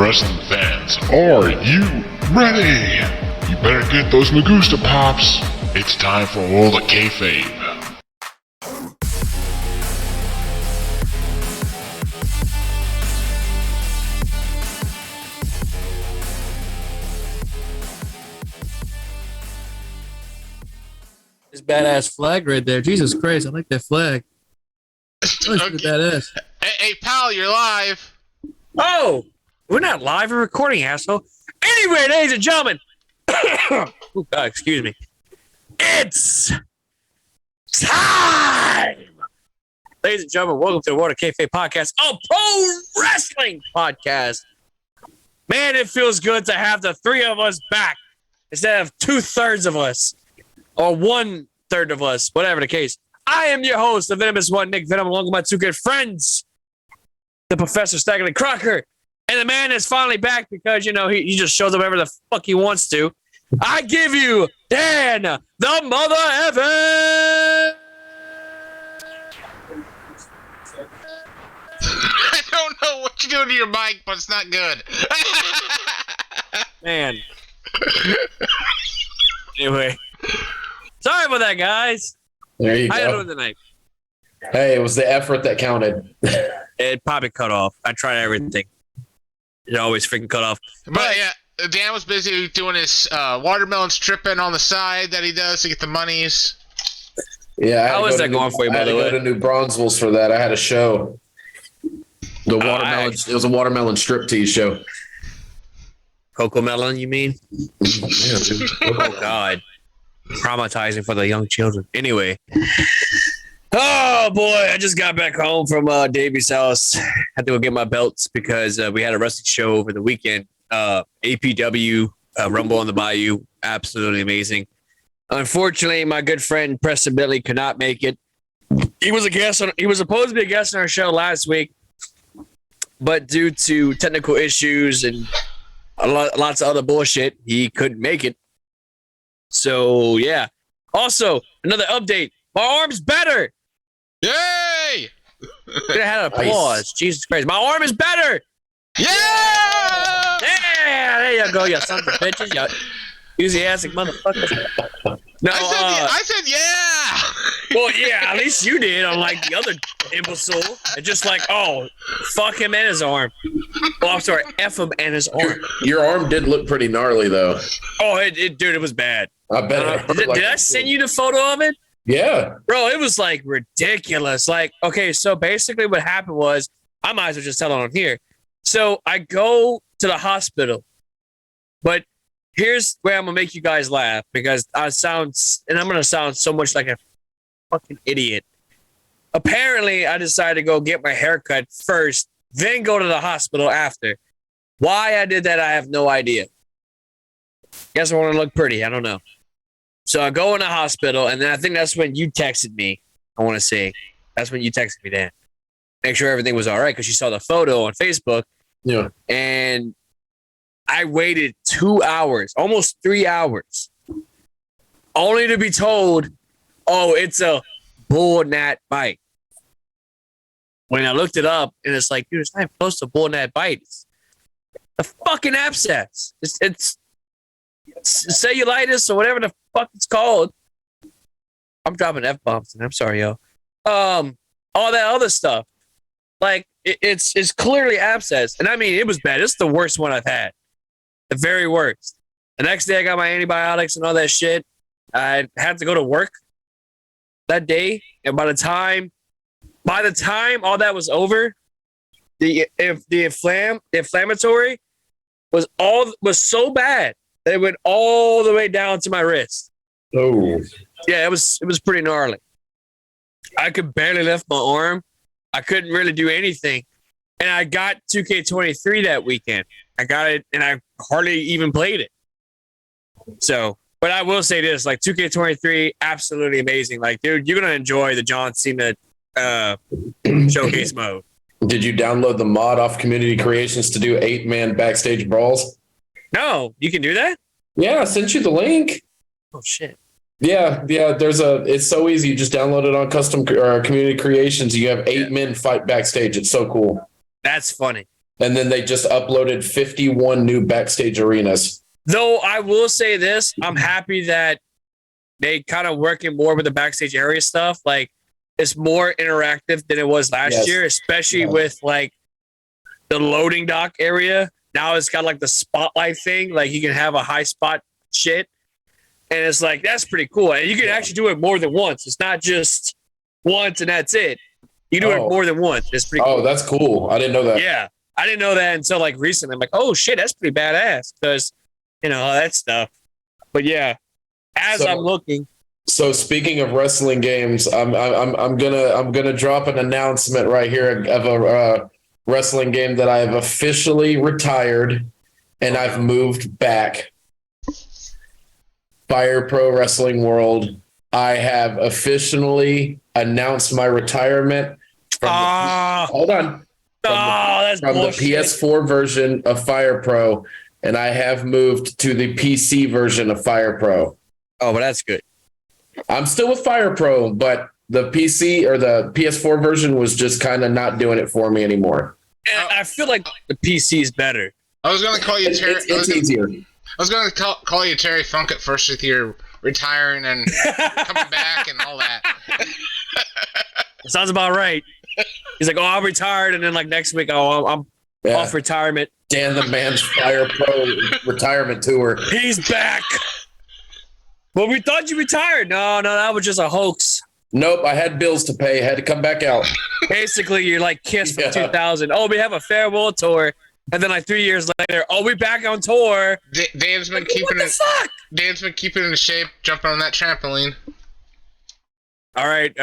Wrestling fans, are you ready? You better get those Magusta pops. It's time for all the Kayfabe. This badass flag right there. Jesus Christ, I like that flag. That's okay. Badass. Hey, pal, you're live. Oh, we're not live. We're recording, asshole. Anyway, ladies and gentlemen. Oh, God, excuse me. It's time. Ladies and gentlemen, welcome to the WOK podcast, a pro wrestling podcast. Man, it feels good to have the three of us back instead of 2/3 of us. Or 1/3 of us, whatever the case. I am your host, the Venomous One, Nick Venom, along with my two good friends, the Professor Staggerly Crocker, and the man is finally back because, you know, he just shows up whenever the fuck he wants to. I give you Dan, the Mother Evan! I don't know what you're doing to your mic, but it's not good. Man. Anyway. Sorry about that, guys. There you How you go. doing tonight? Hey, it was the effort that counted. It probably cut off. I tried everything. It always freaking cut off. But yeah, Dan was busy doing his watermelon stripping on the side that he does to get the monies. Yeah, How is that going for you, by the way? I had to go to New Braunfels for that. I had a show. The watermelon. It was a watermelon striptease show. Cocoa melon, you mean? Yeah, dude. Oh, God. Traumatizing for the young children. Anyway. Oh, boy. I just got back home from Davy's house. Had to go get my belts because we had a wrestling show over the weekend. APW, Rumble on the Bayou. Absolutely amazing. Unfortunately, my good friend Preston Billy could not make it. He was supposed to be a guest on our show last week, but due to technical issues and lots of other bullshit, he couldn't make it. So, yeah. Also, another update. My arm's better. Yay! Could have had an applause. Nice. Jesus Christ. My arm is better. Yeah! Yeah, there you go, you sons of bitches. You enthusiastic motherfuckers. No, I said yeah! Well, yeah, at least you did, unlike the other imbecile. It's just like, oh, fuck him and his arm. Oh, I'm sorry, F him and his arm. Your arm did look pretty gnarly, though. Oh, dude, it was bad. I bet. Did I send you the photo of it? Yeah. Bro, it was like ridiculous. Like, okay, so basically what happened was, I might as well just tell it on here. So I go to the hospital, but here's where I'm going to make you guys laugh because I'm going to sound so much like a fucking idiot. Apparently, I decided to go get my hair cut first, then go to the hospital after. Why I did that, I have no idea. Guess I want to look pretty. I don't know. So I go in the hospital, and then I think that's when you texted me. I want to say. That's when you texted me, Dan. Make sure everything was all right because you saw the photo on Facebook. Yeah. And I waited 2 hours, almost 3 hours, only to be told, oh, it's a bull gnat bite. When I looked it up, and it's like, dude, it's not even close to bull gnat bite. It's a fucking abscess. It's cellulitis or whatever the fuck it's called. I'm dropping F-bombs, and I'm sorry, yo. All that other stuff. Like, it's clearly abscess. And I mean, it was bad. It's the worst one I've had. The very worst. The next day, I got my antibiotics and all that shit. I had to go to work that day. And by the time all that was over, the inflammatory was so bad that it went all the way down to my wrist. Oh. Yeah, it was pretty gnarly. I could barely lift my arm. I couldn't really do anything. And I got 2K23 that weekend. I got it, and I hardly even played it. So, but I will say this, like 2K23, absolutely amazing. Like, dude, you're going to enjoy the John Cena showcase mode. Did you download the mod off Community Creations to do 8-man backstage brawls? No, you can do that? Yeah, I sent you the link. Oh, shit. Yeah. It's so easy. You just download it on custom Community Creations. You have 8 men fight backstage. It's so cool. That's funny. And then they just uploaded 51 new backstage arenas. Though I will say this, I'm happy that they kind of working more with the backstage area stuff. Like it's more interactive than it was last year, especially with like the loading dock area. Now it's got like the spotlight thing. Like you can have a high spot shit. And it's like, that's pretty cool. And you can actually do it more than once. It's not just once and that's it. You do it more than once. It's pretty cool. Oh, that's cool. I didn't know that. Yeah. I didn't know that until like recently. I'm like, oh shit, that's pretty badass. Because, you know, all that stuff. But yeah, I'm looking. So speaking of wrestling games, I'm gonna drop an announcement right here of a wrestling game that I have officially retired and I've moved back. Fire Pro Wrestling World. I have officially announced my retirement. Hold on. From the PS4 version of Fire Pro, and I have moved to the PC version of Fire Pro. Oh, but that's good. I'm still with Fire Pro, but the PC or the PS4 version was just kind of not doing it for me anymore. And I feel like the PC is better. I was going to call you Terry. It's easier. I was going to call you Terry Funk at first with your retiring and coming back and all that. Sounds about right. He's like, oh, I'm retired. And then like next week, I'm off retirement. Dan the Man's Fire Pro retirement tour. He's back. Well, we thought you retired. No, that was just a hoax. Nope, I had bills to pay. Had to come back out. Basically, you're like Kiss from 2000. Oh, we have a farewell tour. And then like 3 years later, oh, we back on tour. Dan's been Dan's been keeping in shape, jumping on that trampoline. All right,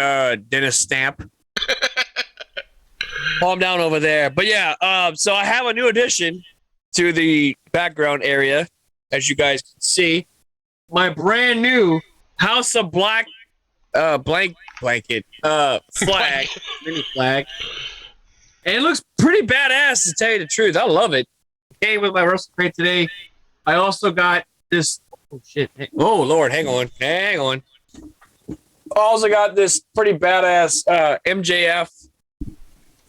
Dennis Stamp. Calm down over there. But yeah, so I have a new addition to the background area, as you guys can see. My brand new House of Black blanket flag, mini flag. And it looks pretty badass, to tell you the truth. I love it. Came with my wrestling crate today. I also got this. Oh shit! Oh Lord, hang on. I also got this pretty badass MJF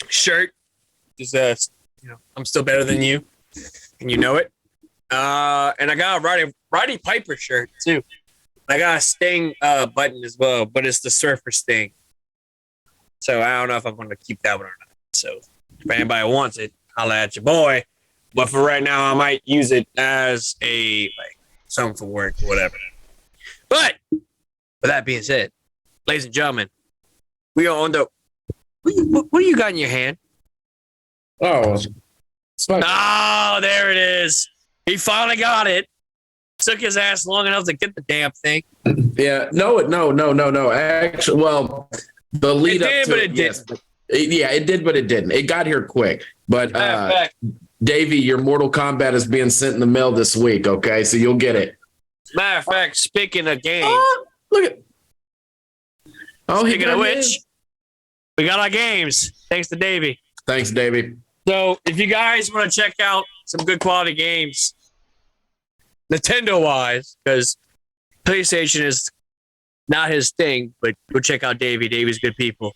shirt. Just I'm still better than you, and you know it. And I got a Roddy Piper shirt too. I got a Sting button as well, but it's the Surfer Sting. So I don't know if I'm going to keep that one or not. So if anybody wants it, holla at your boy. But for right now, I might use it as a something for work or whatever. But with that being said, ladies and gentlemen, we are on the. What do you got in your hand? Oh, there it is. He finally got it. Took his ass long enough to get the damn thing. Yeah, no. Actually, well, the lead up to it, yes. Yeah, it did, but it didn't. It got here quick. But Davey, your Mortal Kombat is being sent in the mail this week. Okay, so you'll get it. Matter of fact, speaking of games, look at. Speaking of which, we got our games. Thanks to Davey. Thanks, Davey. So if you guys want to check out some good quality games, Nintendo-wise, because PlayStation is not his thing, but go check out Davey. Davey's good people.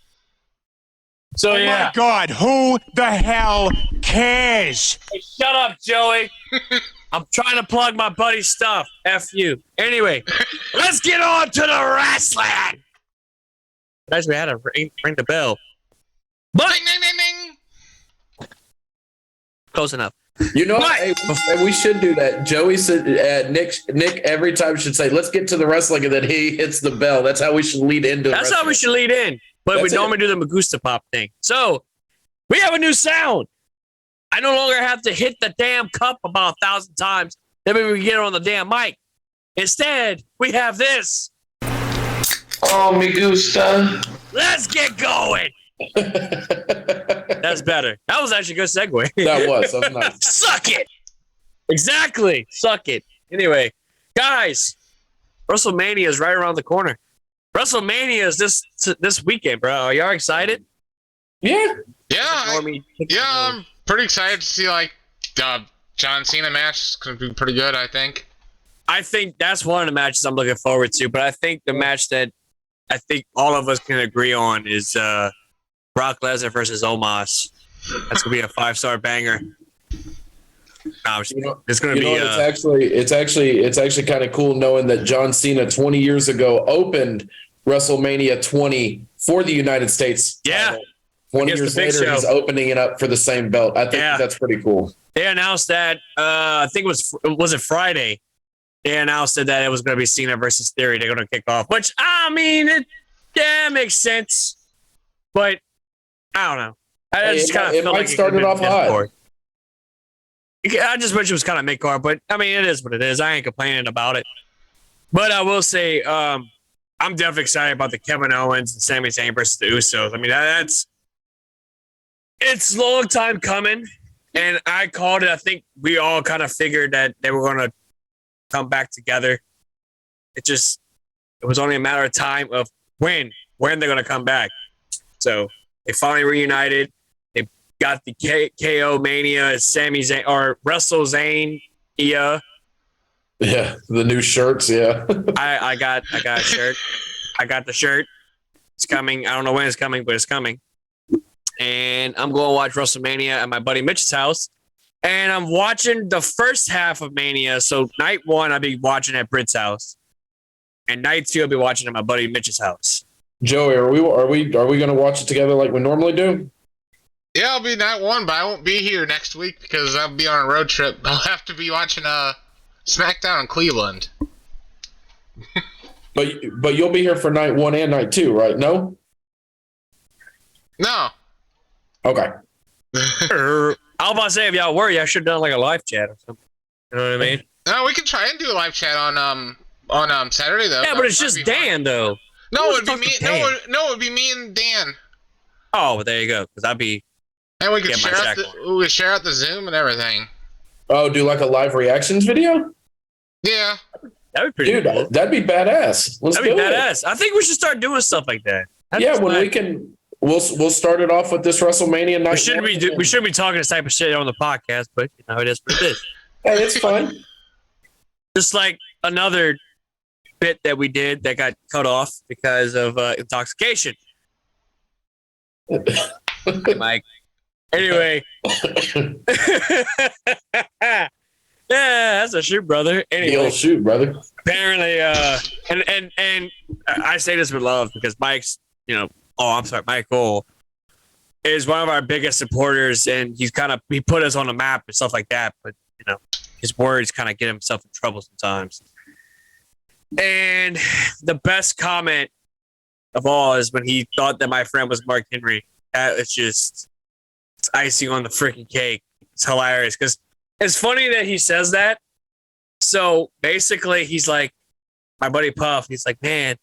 So, oh my God, who the hell cares? Hey, shut up, Joey. I'm trying to plug my buddy's stuff. F you. Anyway, let's get on to the wrestling. Guys, we had to ring the bell. But Ding, ding, ding, ding. Close enough. You know, hey, we should do that. Joey said, Nick every time should say, let's get to the wrestling, and then he hits the bell. That's how we should lead into That's wrestling. how we should lead in. But we normally do the Magusta Pop thing. So we have a new sound. I no longer have to hit the damn cup about 1,000 times. Then we can get on the damn mic. Instead, we have this. Oh, Magusta. Let's get going. That's better. That was actually a good segue. That was nice. Suck it. Exactly. Suck it. Anyway, guys, WrestleMania is right around the corner. WrestleMania is this weekend, bro. Are y'all excited? Yeah. I'm pretty excited to see John Cena match. It's gonna be pretty good, I think. I think that's one of the matches I'm looking forward to. But I think the match that I think all of us can agree on is Brock Lesnar versus Omos. That's gonna be a 5-star banger. It's going to be. It's actually kind of cool knowing that John Cena 20 years ago opened WrestleMania 20 for the United States. Yeah. 20 years later, he's opening it up for the same belt. I think that's pretty cool. They announced that. I think was it Friday? They announced that it was going to be Cena versus Theory. They're going to kick off, which I mean, it makes sense, but I don't know. I just kind of feel like it started off hot. I just wish it was kind of mid-card, but I mean, it is what it is. I ain't complaining about it. But I will say, I'm definitely excited about the Kevin Owens and Sami Zayn versus the Usos. I mean, it's a long time coming, and I called it. I think we all kind of figured that they were going to come back together. It was only a matter of time of when they're going to come back. So they finally reunited. They got the KO Mania, Sami Zayn or Wrestle Zayn. Yeah, the new shirts. Yeah, I got a shirt. I got the shirt. It's coming. I don't know when it's coming, but it's coming. And I'm going to watch WrestleMania at my buddy Mitch's house. And I'm watching the first half of Mania. So night 1, I'll be watching at Britt's house. And night 2, I'll be watching at my buddy Mitch's house. Joey, are we going to watch it together like we normally do? Yeah, I'll be night 1, but I won't be here next week because I'll be on a road trip. I'll have to be watching SmackDown in Cleveland. But you'll be here for night 1 and night 2, right? No? No. Okay. I was about to say, if y'all were, I should have done like a live chat or something. You know what I mean? No, we can try and do a live chat on Saturday though. Yeah, but it's just Dan though. No, it'd be me. No, it'd be me and Dan. Oh, well, there you go. Because I'd be. And we could share out the Zoom and everything. Oh, do like a live reactions video? Yeah. That'd be pretty cool. That'd be badass. That'd be badass. I think we should start doing stuff like that. We can. We'll start it off with this WrestleMania night. We shouldn't be talking this type of shit on the podcast, but you know it is what it is. Hey, it's fun. Just like another bit that we did that got cut off because of intoxication. Hey, Mike. Anyway. Yeah, that's a shoot, brother. Anyway, shoot, brother. Apparently, and I say this with love because Mike's, Michael is one of our biggest supporters, and he put us on the map and stuff like that. But his words kind of get himself in trouble sometimes. And the best comment of all is when he thought that my friend was Mark Henry. It's icing on the freaking cake. It's hilarious because it's funny that he says that. So basically, he's like, my buddy Puff, he's like, man,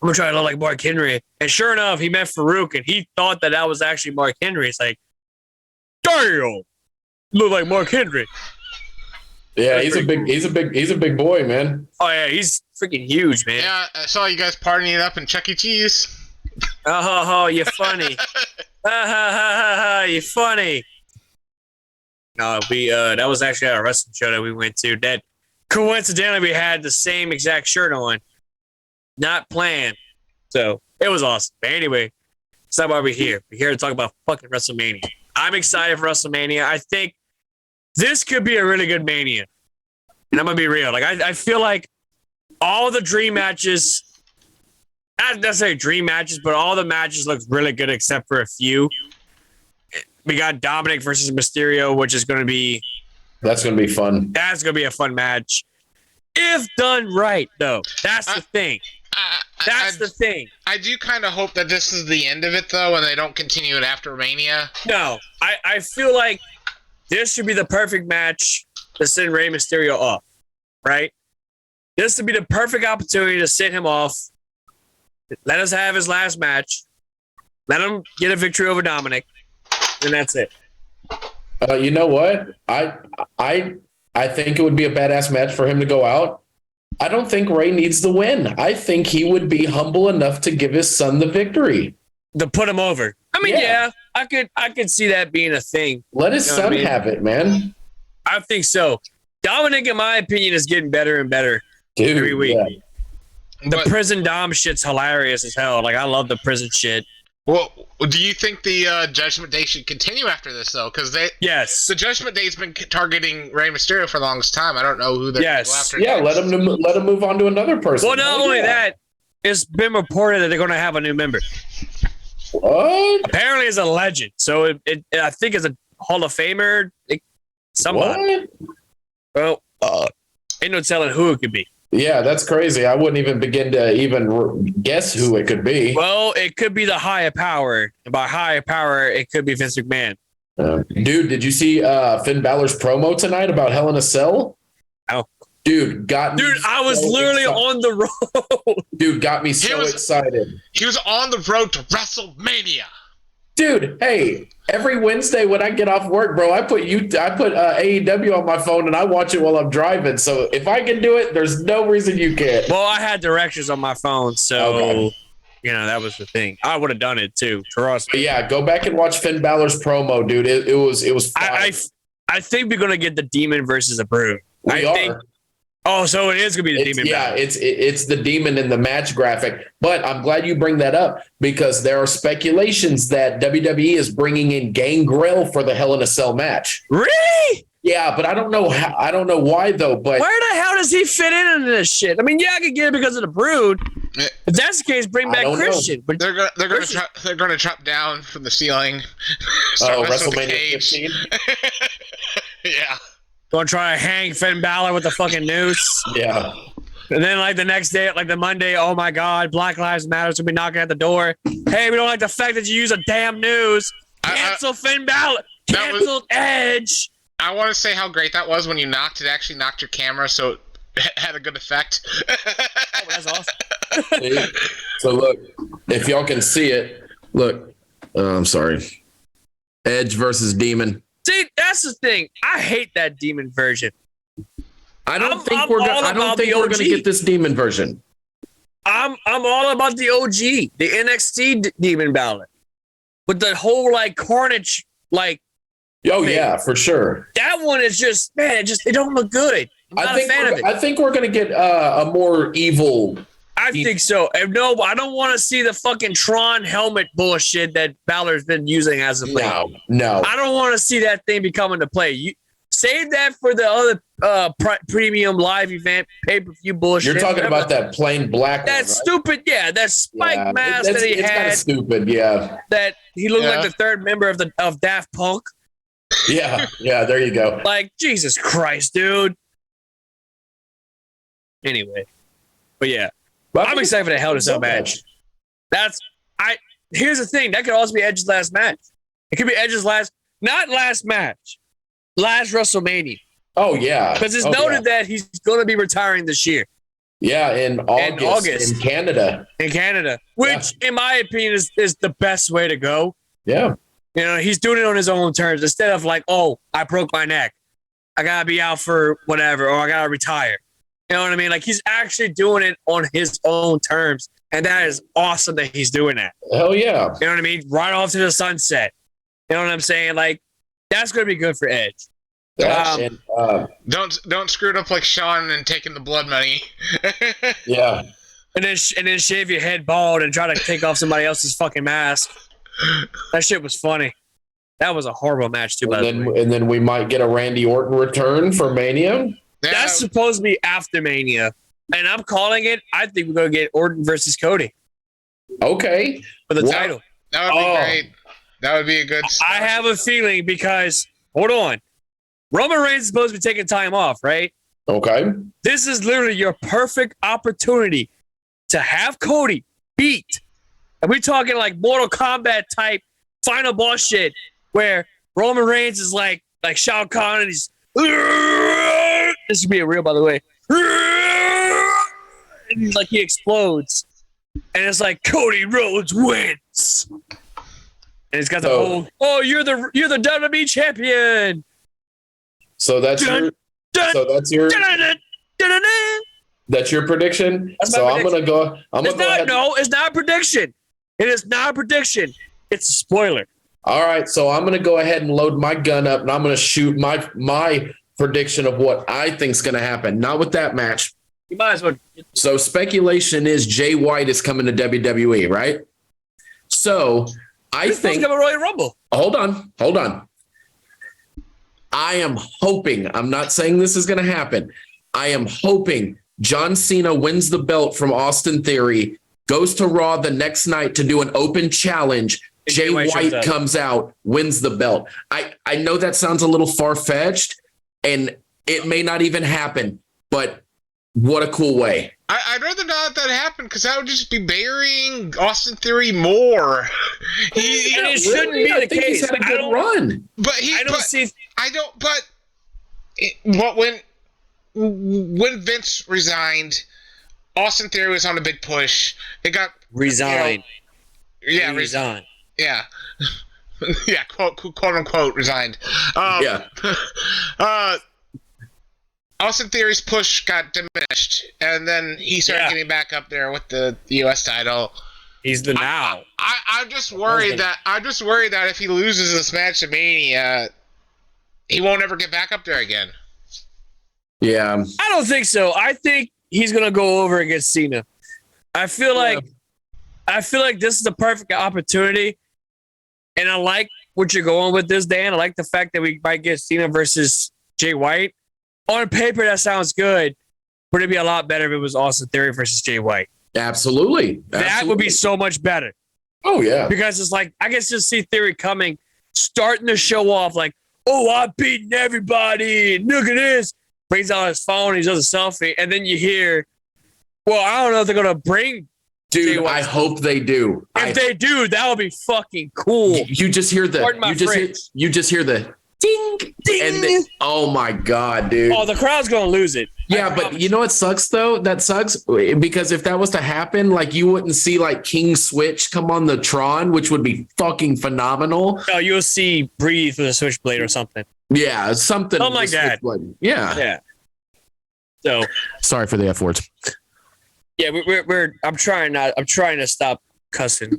I'm going to try to look like Mark Henry. And sure enough, he met Farouk, and he thought that was actually Mark Henry. It's like, damn, look like Mark Henry. Yeah, he's a big boy, man. Oh, yeah, he's freaking huge, man. Yeah, I saw you guys partying it up in Chuck E. Cheese. Oh, you're funny. You're funny. No, that was actually at a wrestling show that we went to. That coincidentally we had the same exact shirt on. Not planned. So it was awesome. But anyway, that's not why we're here. We're here to talk about fucking WrestleMania. I'm excited for WrestleMania. I think this could be a really good Mania. And I'm going to be real. Like, I feel like all the dream matches, not necessarily dream matches, but all the matches look really good except for a few. We got Dominic versus Mysterio, which is going to be... That's going to be fun. That's going to be a fun match. If done right, though. That's the thing. That's the thing. I do kind of hope that this is the end of it, though, and they don't continue it after Mania. No. I feel like this should be the perfect match to send Rey Mysterio off, right? This would be the perfect opportunity to send him off. Let us have his last match. Let him get a victory over Dominic, and that's it. You know what? I think it would be a badass match for him to go out. I don't think Rey needs the win. I think he would be humble enough to give his son the victory. To put him over. I mean, yeah I could see that being a thing. Let his son have it, man. I think so. Dominic, in my opinion, is getting better and better every week. Yeah. The prison Dom shit's hilarious as hell. Like, I love the prison shit. Well, do you think the Judgment Day should continue after this though? Because Yes. the Judgment Day's been targeting Rey Mysterio for the longest time. I don't know who they're going to go after. Yeah, next. let him move on to another person. Well, not only that, it's been reported that they're going to have a new member. What? Apparently, it's a legend. So I think it's a Hall of Famer. Somebody. What? Well, ain't no telling who it could be. Yeah, that's crazy. I wouldn't even begin to guess who it could be. Well, it could be the higher power. And by higher power, it could be Vince McMahon. Dude, did you see Finn Balor's promo tonight about Hell in a Cell? Oh. Dude, I was literally on the road. Dude, got me so excited. He was on the road to WrestleMania. Dude, hey, every Wednesday when I get off work, bro, I put AEW on my phone and I watch it while I'm driving. So if I can do it, there's no reason you can't. Well, I had directions on my phone, so that was the thing. I would have done it too. Trust me. Yeah, go back and watch Finn Balor's promo, dude. It was fun. I think we're gonna get the Demon versus the Brood. We are. Oh, so it is gonna be the Demon. Yeah, it's the Demon in the match graphic. But I'm glad you bring that up because there are speculations that WWE is bringing in Gangrel for the Hell in a Cell match. Really? Yeah, but I don't know how. I don't know why though. But where the hell does he fit into this shit? I mean, yeah, I could get it because of the Brood. If that's the case, bring back Christian. But they're gonna drop down from the ceiling. WrestleMania 15. Yeah. Gonna try to hang Finn Balor with the fucking noose. Yeah. And then like the next day, like the Monday, oh my God, Black Lives Matter will be knocking at the door. Hey, we don't like the fact that you use a damn noose. Cancel Finn Balor. Canceled Edge. I want to say how great that was when you knocked. It actually knocked your camera, so it had a good effect. Oh, that's awesome. So look, if y'all can see it, look. I'm sorry. Edge versus Demon. See, that's the thing. I hate that Demon version. I don't think we're gonna get this Demon version. I'm all about the OG, the NXT Demon Balor, with the whole like Carnage thing. Yeah, for sure. That one is just it don't look good. I'm not a fan of it. I think we're gonna get a more evil. I think so. No, I don't want to see the fucking Tron helmet bullshit that Balor's been using as of late. No. I don't want to see that thing be coming to play. You save that for the other premium live event pay-per-view bullshit. You're talking about that plain black that one, right? stupid, that spike mask that he had. It's kind of stupid, yeah. That he looked like the third member of Daft Punk. Yeah, there you go. Like, Jesus Christ, dude. Anyway, but yeah. I'm excited for the Hell in a Cell match. Here's the thing. That could also be Edge's last match. It could be Edge's last match. Last WrestleMania. Oh, yeah. Because it's noted that he's going to be retiring this year. Yeah, in August. In Canada. Which, in my opinion, is the best way to go. Yeah. He's doing it on his own terms instead of like, oh, I broke my neck. I got to be out for whatever, or I got to retire. You know what I mean? Like, he's actually doing it on his own terms. And that is awesome that he's doing that. Hell yeah. You know what I mean? Right off to the sunset. You know what I'm saying? Like, that's going to be good for Edge. Don't screw it up like Sean and taking the blood money. Yeah. And then shave your head bald and try to take off somebody else's fucking mask. That shit was funny. That was a horrible match, too, by the way. And then we might get a Randy Orton return for Mania. That's supposed to be after Mania. And I'm calling it. I think we're going to get Orton versus Cody. Okay. For the title. That would be great. That would be a good start. I have a feeling because, hold on. Roman Reigns is supposed to be taking time off, right? Okay. This is literally your perfect opportunity to have Cody beat. And we're talking like Mortal Kombat type final boss shit where Roman Reigns is like Shao Kahn and he's... This could be a real, by the way. And he's like, he explodes. And it's like, Cody Rhodes wins. And it's got the whole, you're the WWE champion. So that's your prediction. I'm gonna go. No, it's not a prediction. It is not a prediction. It's a spoiler. All right, so I'm gonna go ahead and load my gun up, and I'm gonna shoot my prediction of what I think's gonna happen. Not with that match. You might as well. So speculation is Jay White is coming to WWE, right? So I think a Royal Rumble. Hold on. I am hoping, I'm not saying this is going to happen. I am hoping John Cena wins the belt from Austin Theory, goes to Raw the next night to do an open challenge. Jay White comes out, wins the belt. I know that sounds a little far-fetched, and it may not even happen, but what a cool way. I'd rather not that happen because that would just be burying Austin Theory more. It shouldn't be the case. He's had a good run. But when Vince resigned, Austin Theory was on a big push. It got resigned. Resigned. Yeah. Yeah, quote unquote resigned. Austin Theory's push got diminished, and then he started getting back up there with the U.S. title. He's the now. I'm just worried that if he loses this match at Mania, he won't ever get back up there again. Yeah, I don't think so. I think he's gonna go over against Cena. I feel like this is the perfect opportunity, and I like what you're going with this, Dan. I like the fact that we might get Cena versus Jay White. On paper, that sounds good, but it'd be a lot better if it was Austin Theory versus Jay White. Absolutely. That would be so much better. Oh, yeah. Because it's like, I can just see Theory coming, starting to show off like, oh, I'm beating everybody. Look at this. Brings out his phone. He does a selfie. And then you hear, well, I don't know if they're going to bring Dude, I hope they do. If they do, that would be fucking cool. You just hear the you just hear the ding ding. And oh my god, dude. Oh, the crowd's gonna lose it. Yeah, but you know what sucks though? That sucks because if that was to happen, like you wouldn't see like King Switch come on the Tron, which would be fucking phenomenal. No, you'll see Breathe with a switchblade or something. Yeah, something like that. Yeah. Yeah. So sorry for the F words. Yeah, I'm trying to stop cussing.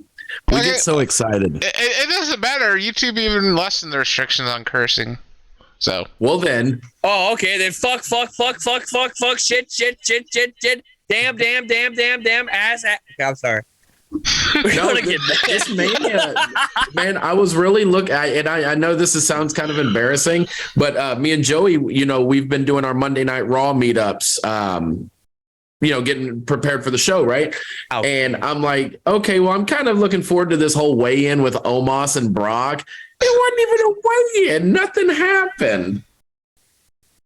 We get so excited. It doesn't matter. YouTube even lessened the restrictions on cursing. So well then. Oh, okay. Then fuck, shit, damn, ass. I'm sorry. No, this Mania, man, I was really and I know this sounds kind of embarrassing, but me and Joey, we've been doing our Monday Night Raw meetups. Getting prepared for the show, right? Ow. And I'm like, okay, well, I'm kind of looking forward to this whole weigh-in with Omos and Brock. It wasn't even a weigh-in. Nothing happened.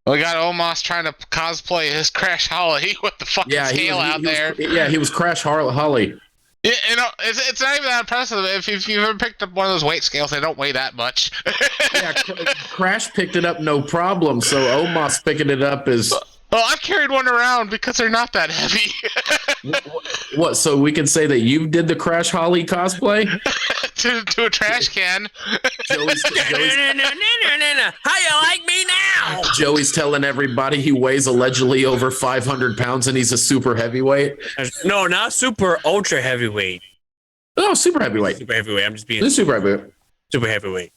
We got Omos trying to cosplay his Crash Holly with the fucking scale out there. He was Crash Holly. Yeah, it's not even that impressive. If you've ever picked up one of those weight scales, they don't weigh that much. Yeah, Crash picked it up no problem, so Omos picking it up is... Well, I've carried one around because they're not that heavy. What? So we can say that you did the Crash Holly cosplay to a trash can. Joey's how you like me now? Joey's telling everybody he weighs allegedly over 500 pounds and he's a super heavyweight. No, not super ultra heavyweight. Oh, super heavyweight. Super heavyweight. I'm just being super heavyweight. Super heavyweight.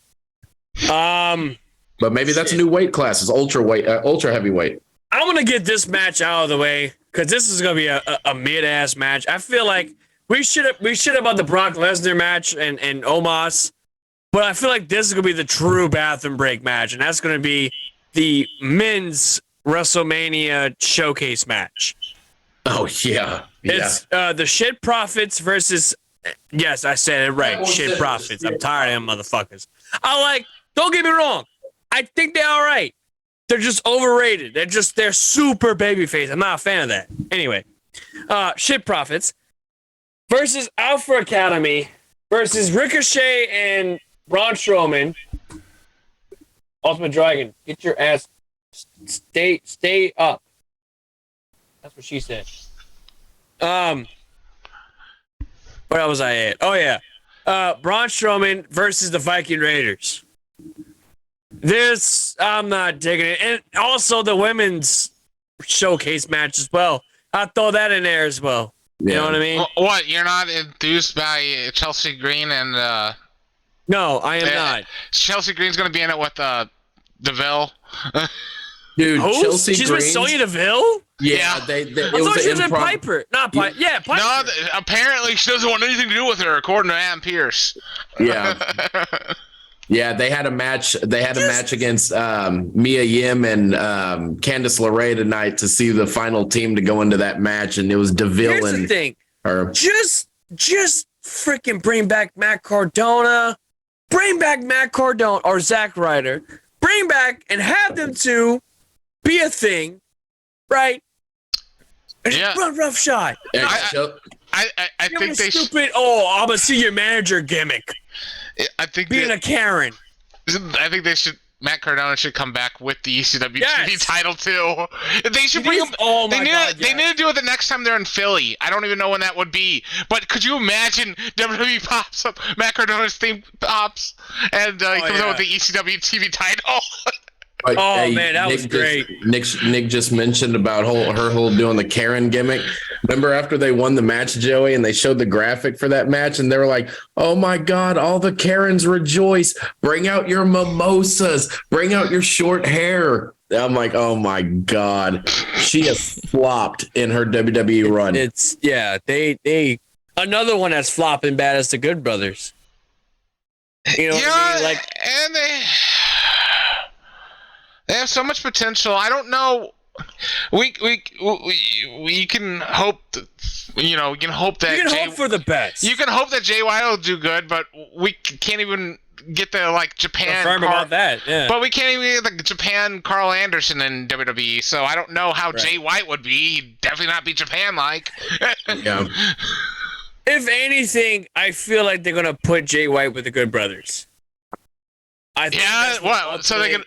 But maybe that's a new weight class. Is ultra heavyweight. I'm going to get this match out of the way because this is going to be a mid-ass match. I feel like we should have about the Brock Lesnar match and Omos, but I feel like this is going to be the true bathroom break match, and that's going to be the men's WrestleMania showcase match. Oh, yeah. It's the Shit Profits versus, yes, I said it right, Shit Profits. I'm tired of them motherfuckers. Don't get me wrong. I think they're all right. They're just overrated. They're super babyface. I'm not a fan of that. Anyway, Shit Profits versus Alpha Academy versus Ricochet and Braun Strowman. Ultimate Dragon, get your ass, stay up. That's what she said. Where was I at? Oh yeah, Braun Strowman versus the Viking Raiders. This, I'm not digging it. And also the women's showcase match as well. I'll throw that in there as well. You know what I mean? What? You're not enthused by Chelsea Green and... No, I am not. Chelsea Green's going to be in it with DeVille. Dude, She's with Sonya Deville? Yeah, Yeah. it I was thought she was an in Piper. Not Piper. Yeah, Piper. No, apparently she doesn't want anything to do with her, according to Adam Pierce. Yeah. Yeah, they had a match. They had a match against Mia Yim and Candice LeRae tonight to see the final team to go into that match, and it was DeVille Here's and the thing. her. Just freaking bring back Matt Cardona. Bring back Matt Cardona or Zack Ryder. Bring back and have them two be a thing, right? And just run roughshod. I think they stupid. I'm gonna see your manager gimmick. I think Being a Karen. I think they should. Matt Cardona should come back with the ECW TV title too. They should bring him. Oh my God! They need to do it the next time they're in Philly. I don't even know when that would be. But could you imagine WWE pops up, Matt Cardona's theme pops, and he comes out with the ECW TV title? Man, that was great. Nick just mentioned about her whole doing the Karen gimmick. Remember after they won the match, Joey, and they showed the graphic for that match, and they were like, "Oh my God, all the Karens rejoice! Bring out your mimosas! Bring out your short hair!" I'm like, "Oh my God, she has flopped in her WWE run." They another one that's flopping bad as the Good Brothers. You know what I mean? Like, and they have so much potential. I don't know. We can hope that, we can hope that you can hope for the best. You can hope that JY will do good, but we can't even get the Japan. Confirm about that, yeah. But we can't even get the Japan Carl Anderson in WWE, so I don't know how Jay White would be. He'd definitely not be Japan-like. Yeah. If anything, I feel like they're gonna put Jay White with the Good Brothers. So they can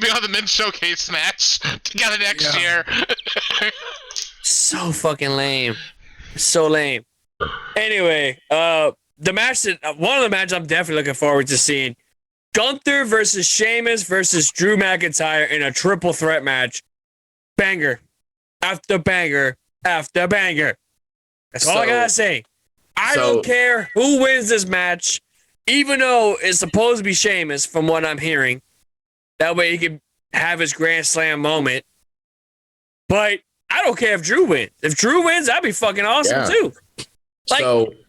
be on the men's showcase match together next year. So fucking lame. So lame. Anyway, one of the matches I'm definitely looking forward to seeing. Gunther versus Sheamus versus Drew McIntyre in a triple threat match. Banger. After banger. After banger. That's all I gotta say. I don't care who wins this match. Even though it's supposed to be Sheamus, from what I'm hearing, that way he can have his Grand Slam moment. But I don't care if Drew wins. If Drew wins, that'd be fucking awesome too.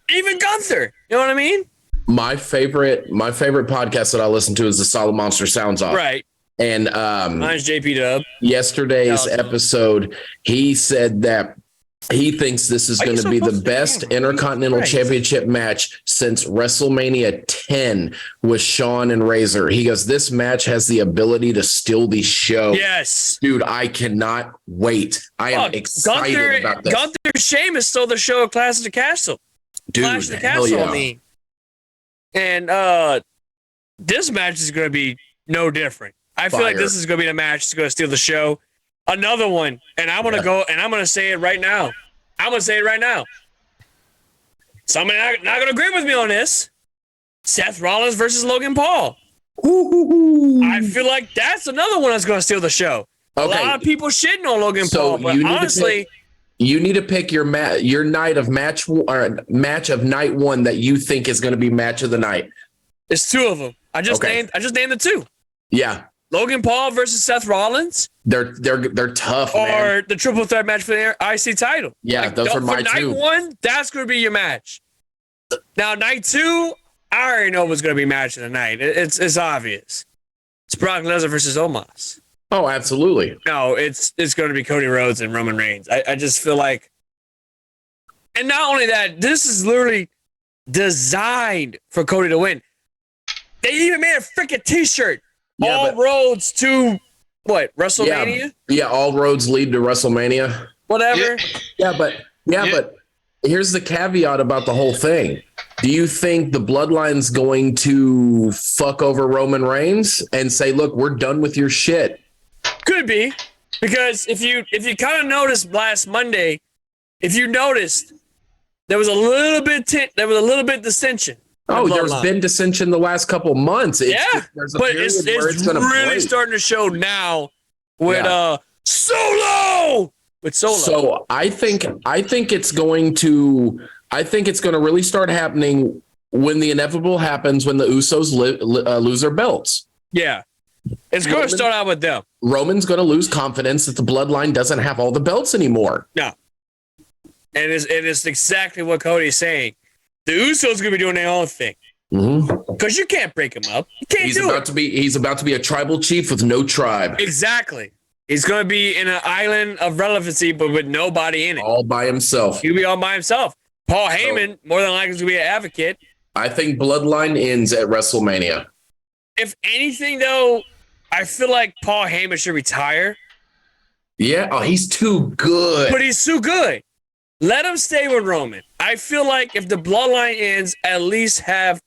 Even Gunther, you know what I mean? My favorite podcast that I listen to is the Solid Monster Sounds Off. Right. And mine's JP Dub. Yesterday's episode, he said that he thinks this is going to be the best Intercontinental Championship match since WrestleMania 10 with Shawn and Razor. He goes, this match has the ability to steal the show. Yes. Dude, I cannot wait. I am excited about this. Gunther Sheamus stole the show of Clash of the Castle. Dude, Clash of the Castle, I mean. And this match is going to be no different. I feel like this is going to be the match that's going to steal the show. Another one, and I'm going to go, and I'm going to say it right now. Somebody not going to agree with me on this. Seth Rollins versus Logan Paul. Ooh. I feel like that's another one that's going to steal the show. Okay. A lot of people shitting on Logan Paul, but honestly, you need to pick your night of match of night one that you think is going to be match of the night. It's two of them. I just named the two. Yeah. Logan Paul versus Seth Rollins. They're tough, man. Or the triple threat match for the IC title. Yeah, those are my two. Night one, that's going to be your match. Now, night two, I already know what's going to be match of the night. It's obvious. It's Brock Lesnar versus Omos. Oh, absolutely. No, it's going to be Cody Rhodes and Roman Reigns. I just feel like, and not only that, this is literally designed for Cody to win. They even made a freaking T-shirt. Yeah, all roads to what? WrestleMania? Yeah, all roads lead to WrestleMania. Whatever. But here's the caveat about the whole thing. Do you think the Bloodline's going to fuck over Roman Reigns and say, "Look, we're done with your shit"? Could be, because if you kind of noticed last Monday, if you noticed, there was a little bit dissension. Oh, there's been dissension the last couple months. It's really starting to show now with Solo. With Solo. So I think it's going to really start happening when the inevitable happens, when the Usos lose their belts. Yeah. It's going to start out with them. Roman's going to lose confidence that the bloodline doesn't have all the belts anymore. No. And it's exactly what Cody's saying. The Usos going to be doing their own thing. Because you can't break him up. You can't do it. He's about to be a tribal chief with no tribe. Exactly. He's going to be in an island of relevancy, but with nobody in it. All by himself. He'll be all by himself. Paul Heyman, more than likely, is going to be an advocate. I think Bloodline ends at WrestleMania. If anything, though, I feel like Paul Heyman should retire. Yeah. Oh, he's too good. But he's too good. Let him stay with Roman. I feel like if the Bloodline ends, at least have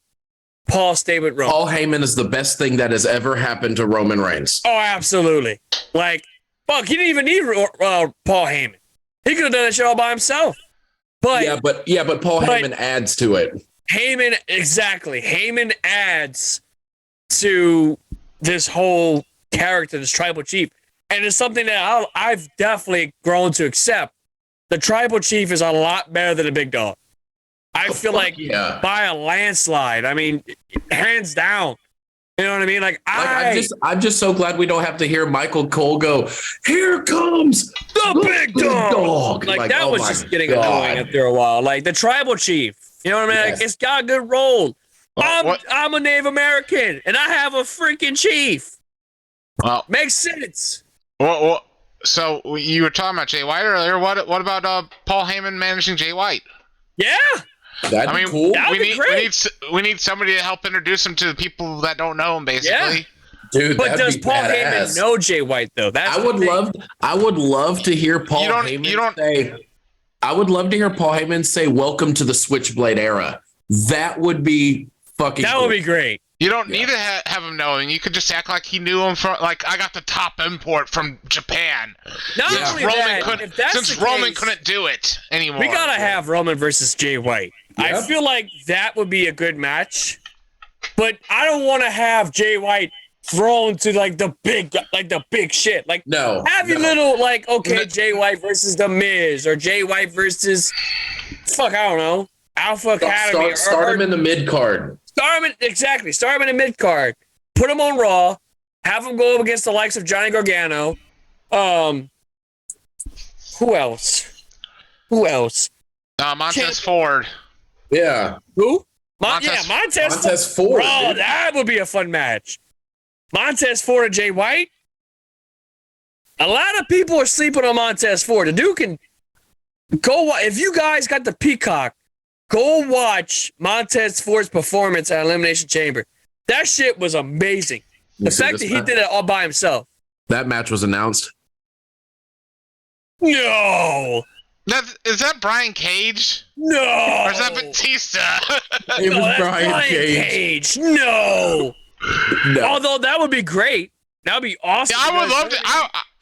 Paul stay with Roman. Paul Heyman is the best thing that has ever happened to Roman Reigns. Oh, absolutely. Like, fuck, he didn't even need Paul Heyman. He could have done that shit all by himself. But Paul Heyman adds to it. Heyman adds to this whole character, this tribal chief. And it's something that I've definitely grown to accept. The tribal chief is a lot better than a big dog. I feel like by a landslide. I mean, hands down. You know what I mean? I'm just so glad we don't have to hear Michael Cole go, "Here comes the big dog." Like that was just getting annoying after a while. Like the tribal chief. You know what I mean? Yes. Like, it's got a good role. I'm a Native American, and I have a freaking chief. Well, makes sense. Well, so you were talking about Jay White earlier. What about Paul Heyman managing Jay White? Yeah. That'd be cool. We need somebody to help introduce him to the people that don't know him, basically. Yeah. Dude, but does Paul Heyman know Jay White though? I would love to hear Paul Heyman say. I would love to hear Paul Heyman say, "Welcome to the Switchblade era." That would be fucking. That would be great. You don't need to have him know, and you could just act like he knew him from. Like, I got the top import from Japan. Since Roman couldn't do it anymore. We gotta have Roman versus Jay White. Yep. I feel like that would be a good match, but I don't want to have Jay White thrown to the big shit. Like, have your little Jay White versus The Miz or Jay White versus I don't know, Alpha Academy. Start him in the mid card. Start him in the mid card. Put him on Raw. Have him go up against the likes of Johnny Gargano. Who else? Montez Ford. Yeah. Who? Montez Ford. Oh, that would be a fun match. Montez Ford and Jay White. A lot of people are sleeping on Montez Ford. The dude can go. If you guys got the Peacock, go watch Montez Ford's performance at Elimination Chamber. That shit was amazing. The fact that he did it all by himself. That match was announced. No. Is that Brian Cage? No. Or is that Batista? It was Brian Cage. No. Although that would be great. That would be awesome. Yeah,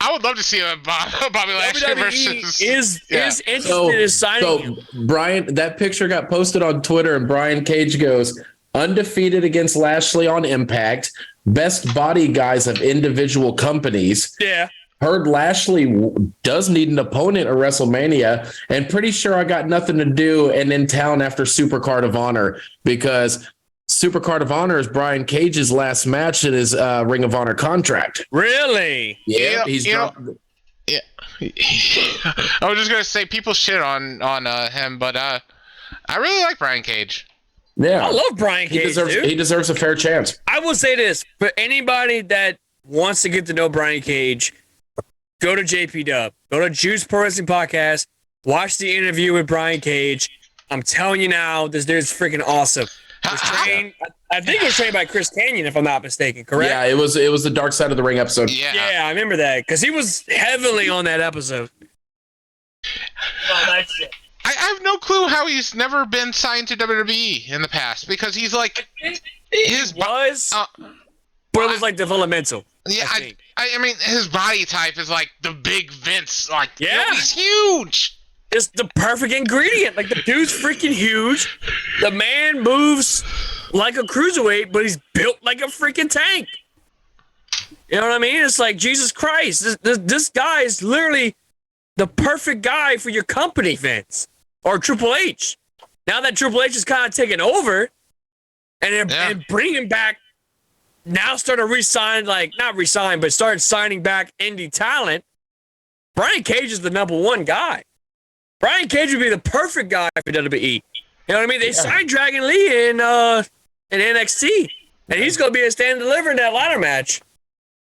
I would love to see a Bobby Lashley versus. Is interested in signing him. Brian, that picture got posted on Twitter, and Brian Cage goes undefeated against Lashley on Impact. Best body guys of individual companies. Yeah. Heard Lashley does need an opponent at WrestleMania, and pretty sure I got nothing to do and in town after Supercard of Honor, because Supercard of Honor is Brian Cage's last match in his Ring of Honor contract. Really? Yeah. Yeah. I was just gonna say people shit on him, but I really like Brian Cage. Yeah, I love Brian Cage. He deserves a fair chance. I will say this for anybody that wants to get to know Brian Cage. Go to JP Dub. Go to Juice Pro Wrestling Podcast. Watch the interview with Brian Cage. I'm telling you now, this dude's freaking awesome. I think it was trained by Chris Kanyon, if I'm not mistaken. Correct? Yeah, it was the Dark Side of the Ring episode. Yeah, I remember that because he was heavily on that episode. Oh, that's it. I have no clue how he's never been signed to WWE in the past, because he's like but it was like developmental. Yeah, I mean, his body type is like the big Vince. Like, he's huge. It's the perfect ingredient. Like, the dude's freaking huge. The man moves like a cruiserweight, but he's built like a freaking tank. You know what I mean? It's like, Jesus Christ. This guy is literally the perfect guy for your company, Vince. Or Triple H. Now that Triple H is kind of taking over and bringing back now started not started signing back indie talent, Brian Cage is the number one guy. Brian Cage would be the perfect guy for WWE. You know what I mean? They signed Dragon Lee in NXT, and he's going to be a stand and deliver in that ladder match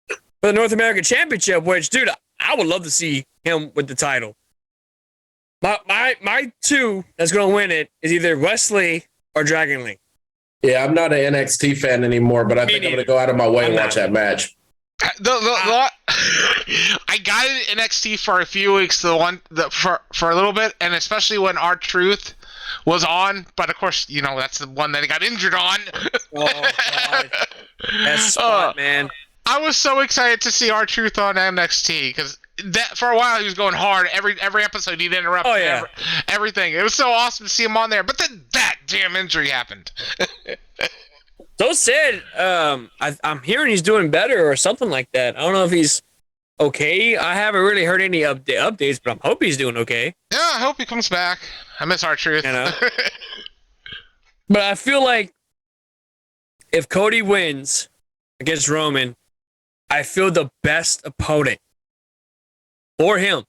for the North American Championship, which, dude, I would love to see him with the title. My two that's going to win it is either Wesley or Dragon Lee. Yeah, I'm not an NXT fan anymore, but I think I'm going to go out of my way and watch that match. I got it in NXT for a few weeks, for a little bit, and especially when R-Truth was on. But of course, that's the one that he got injured on. Oh God, that spot, man! I was so excited to see R-Truth on NXT because that for a while he was going hard. Every episode he'd interrupt. Oh yeah, everything. It was so awesome to see him on there. But then that damn injury happened. So sad. I'm hearing he's doing better or something like that. I don't know if he's okay. I haven't really heard any updates, but I hope he's doing okay. Yeah, I hope he comes back. I miss R-Truth. But I feel like if Cody wins against Roman, I feel the best opponent for him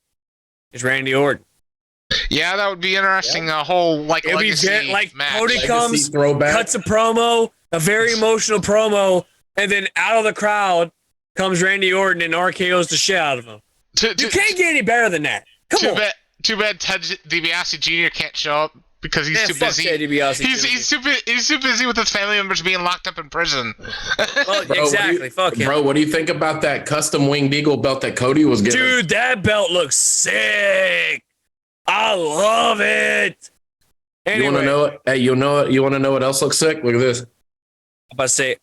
is Randy Orton. Yeah, that would be interesting. A whole legacy match. Cody comes, cuts a promo, a very emotional promo, and then out of the crowd comes Randy Orton and RKO's the shit out of him. You can't get any better than that. Come on. Too bad Ted DiBiase Jr. can't show up because he's too busy. He's too busy with his family members being locked up in prison. Well, exactly. Fuck him. Bro, what do you think about that custom Winged Eagle belt that Cody was getting? Dude, that belt looks sick. I love it. Anyway, you want to know it? Hey, you want to know what else looks sick? Look at this. I'm about to say,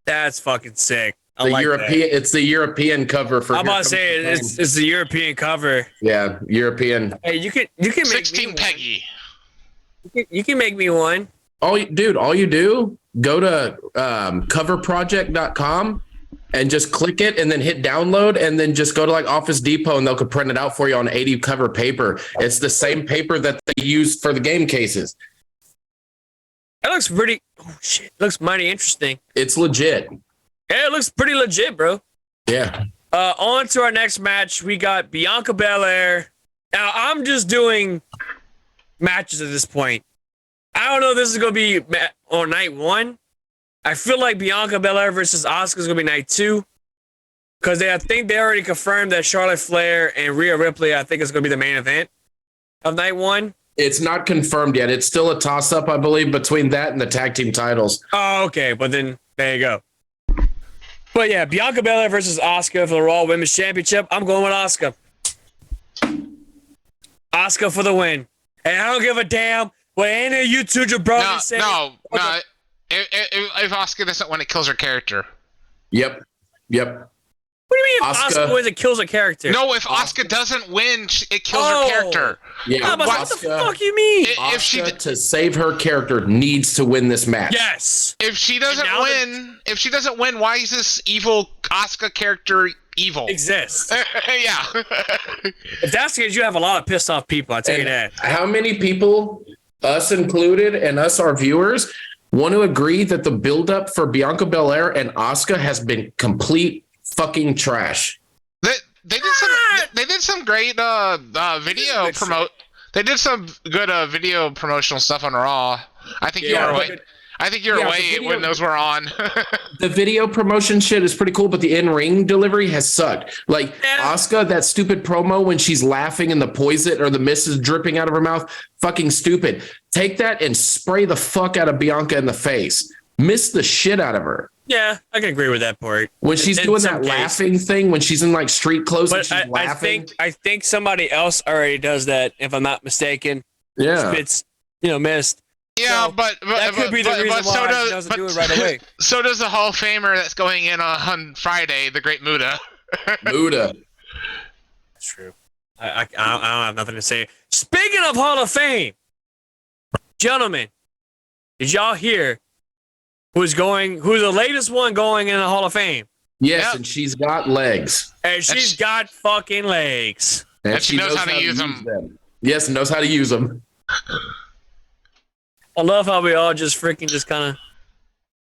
that's fucking sick. It's the European cover for. I'm about to say it's the European cover. Yeah, European. Hey, you can make 16 me Peggy. You can make me one. All you do, go to coverproject.com and just click it and then hit download and then just go to Office Depot and they'll print it out for you on 80 cover paper. It's the same paper that they use for the game cases. That looks pretty. Oh shit! It looks mighty interesting. It's legit. Yeah, it looks pretty legit, bro. Yeah. On to our next match. We got Bianca Belair. Now, I'm just doing matches at this point. I don't know if this is going to be on night one. I feel like Bianca Belair versus Asuka is going to be night two. Because I think they already confirmed that Charlotte Flair and Rhea Ripley, I think, is going to be the main event of night one. It's not confirmed yet. It's still a toss-up, I believe, between that and the tag team titles. Oh, okay. But then, there you go. But yeah, Bianca Belair versus Asuka for the Raw Women's Championship. I'm going with Asuka. Asuka for the win. And I don't give a damn what any of you two jabronis say. No. If Asuka doesn't win, it kills her character. Yep. What do you mean if Asuka wins, it kills her character? No, if Asuka doesn't win, it kills her character. Yeah, what the fuck you mean? If she to save her character needs to win this match. Yes. If she doesn't win, why is this evil Asuka character evil? Exists. Yeah. If that's the case, you have a lot of pissed off people. I'll tell you that. How many people, us included, and us our viewers, want to agree that the buildup for Bianca Belair and Asuka has been complete fucking trash? They did some great video promote. They did some good video promotional stuff on Raw. I think you were away. I think you're away when those were on. The video promotion shit is pretty cool, but the in-ring delivery has sucked. Asuka, that stupid promo when she's laughing and the poison or the mist is dripping out of her mouth, fucking stupid. Take that and spray the fuck out of Bianca in the face. Miss the shit out of her. Yeah, I can agree with that part. When she's doing that laughing thing, when she's in street clothes and she's laughing. I think somebody else already does that, if I'm not mistaken. Yeah. It's, missed. Yeah, so that could be the reason why she doesn't do it right away. So does the Hall of Famer that's going in on Friday, the great Muda. Muda. That's true. I don't have nothing to say. Speaking of Hall of Fame, gentlemen, did y'all hear who's the latest one going in the Hall of Fame? Yes, and she's got legs. And she's got fucking legs. And she knows how to use them. Yes, knows how to use them. I love how we all just kind of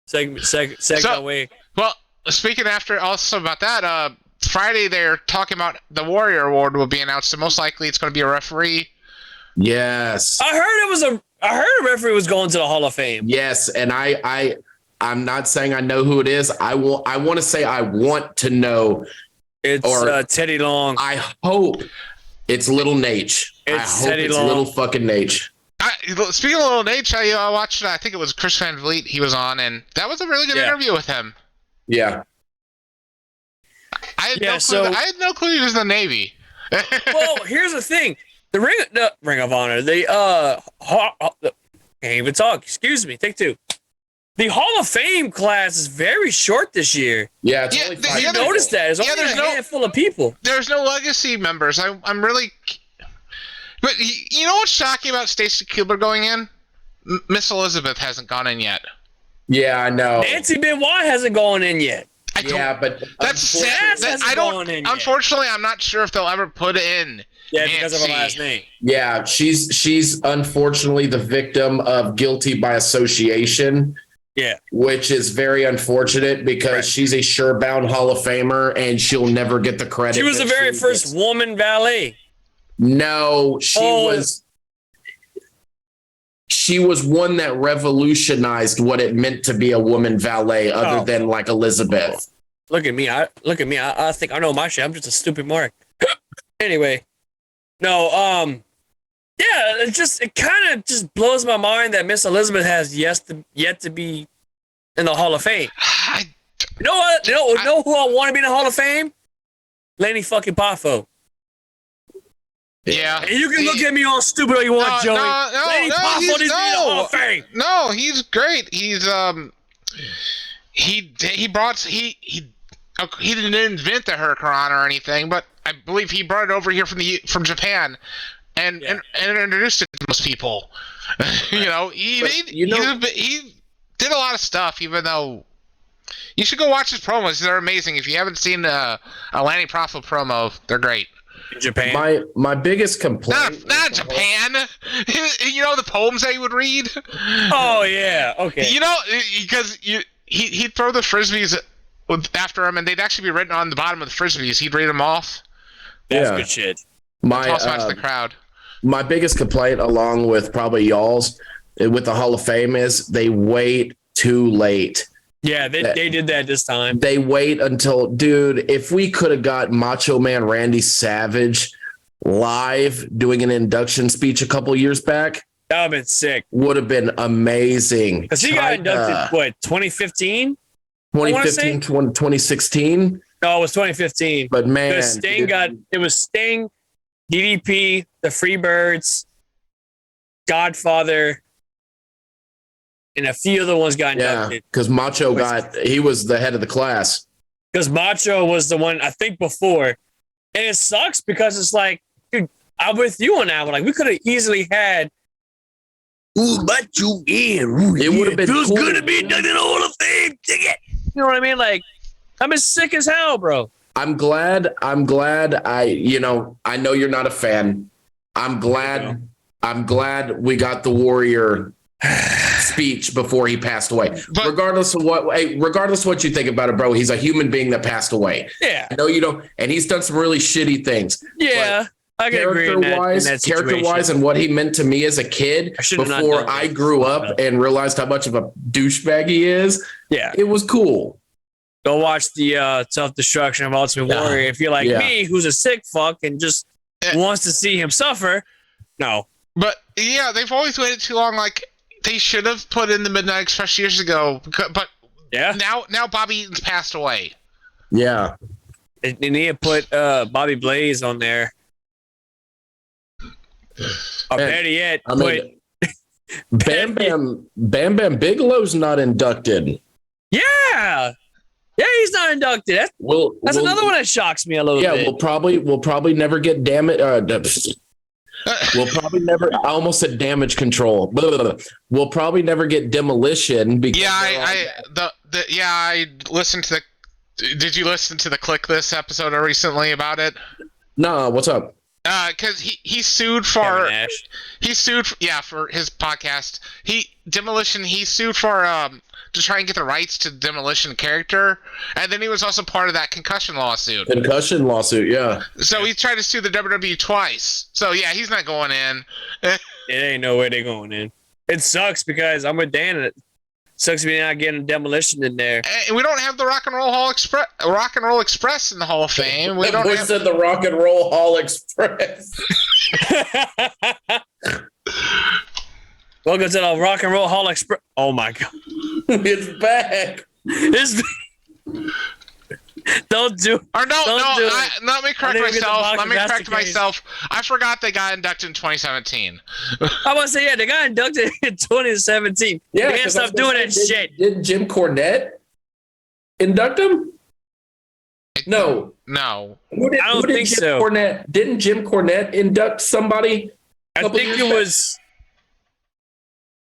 Segment away. Well, speaking also about that, Friday they're talking about the Warrior Award will be announced, and most likely it's going to be a referee. Yes. I heard a referee was going to the Hall of Fame. Yes, and I'm not saying I know who it is. I want to say I want to know. It's Teddy Long. I hope it's Little Nate. It's Teddy Long. Little fucking Nate. Speaking of Little Nate, I watched. I think it was Chris Van Vliet. He was on, and that was a really good interview with him. Yeah. I had no clue he was in the Navy. Well, here's the thing: the Ring of Honor, can't even talk. Excuse me. Take two. The Hall of Fame class is very short this year. Yeah, it's only 5 you noticed that? It's only a handful of people. There's no legacy members. I'm really. But you know what's shocking about Stacy Keibler going in? Miss Elizabeth hasn't gone in yet. Yeah, I know. Nancy Benoit hasn't gone in yet. But that's sad. Unfortunately, I'm not sure if they'll ever put in. Yeah, because of her last name. Yeah, she's unfortunately the victim of guilty by association. Yeah, which is very unfortunate because she's a sure-bound Hall of Famer and she'll never get the credit. She was the very first woman valet. No, she was one that revolutionized what it meant to be a woman valet, other than like Elizabeth. Look at me! I think I know my shit. I'm just a stupid mark. Anyway, no, yeah, it kind of just blows my mind that Miss Elizabeth has yet to be in the Hall of Fame. You know what? You know who I want to be in the Hall of Fame? Lanny fucking Poffo. Yeah. And you can look at me all stupid all you want, Joey. Lanny Poffo needs to be in the Hall of Fame. No, he's great. He's he didn't invent the Hurricane or anything, but I believe he brought it over here from Japan. And introduced it to most people. He did a lot of stuff. Even though you should go watch his promos, they're amazing. If you haven't seen a Lanny Poffo promo, they're great. Japan. My biggest complaint. Not Japan. The poems that he would read. Oh yeah, okay. Because he'd throw the frisbees after him, and they'd actually be written on the bottom of the frisbees. He'd read them off. That's good shit. Toss out to the crowd. My biggest complaint, along with probably y'all's, with the Hall of Fame, is they wait too late. Yeah, they did that this time. They wait until, dude, if we could have got Macho Man Randy Savage live doing an induction speech a couple years back, that would have been sick. Would have been amazing. Because he got inducted, 2015? 2015, 2016? No, it was 2015. But man, it was Sting, DDP, the Freebirds, Godfather, and a few other ones got inducted. Because Macho he was the head of the class. Because Macho was the one, I think, before. And it sucks because it's like, dude, I'm with you on that one. Like, we could have easily had Macho in. It would have been feels cool. good to be inducted in the Hall of Fame. You know what I mean? Like, I'm as sick as hell, bro. I'm glad I know you're not a fan. I'm glad we got the Warrior speech before he passed away. But regardless of what you think about it, bro, he's a human being that passed away. Yeah. I know you don't, and he's done some really shitty things. Yeah. I can agree in that character-wise, and what he meant to me as a kid before I grew up and realized how much of a douchebag he is. Yeah. It was cool. Go watch the Self-Destruction of Ultimate Warrior. If you're like me, who's a sick fuck and just wants to see him suffer, no. But, yeah, they've always waited too long. Like, they should have put in the Midnight Express years ago. But now Bobby Eaton's passed away. Yeah. They need to put Bobby Blaze on there. Or better yet, Bam Bam Bigelow's not inducted. Yeah, he's not inducted. That's another one that shocks me a little bit. Yeah, we'll probably never get damage. We'll probably never. I almost said damage control. We'll probably never get demolition because. I listened to the. Did you listen to the Click This episode recently about it? No, what's up? Because he sued for for his podcast. He sued for to try and get the rights to Demolition character, and then he was also part of that concussion lawsuit. Yeah. So he tried to sue the WWE twice. So yeah, he's not going in. It ain't no way they're going in. It sucks because I'm with Dan. It sucks me not getting Demolition in there. And we don't have the Rock and Roll Express in the Hall of Fame. We don't have said the Rock and Roll Hall Express. Welcome to the Rock and Roll Hall Express. Oh my god, it's back. Don't do. Or no. Let me correct myself. myself. I forgot they got inducted in 2017. I want to say they got inducted in 2017. Yeah, they can't stop doing that shit. Didn't Jim Cornette induct him? No. No. I don't think so. Didn't Jim Cornette induct somebody? I think it was.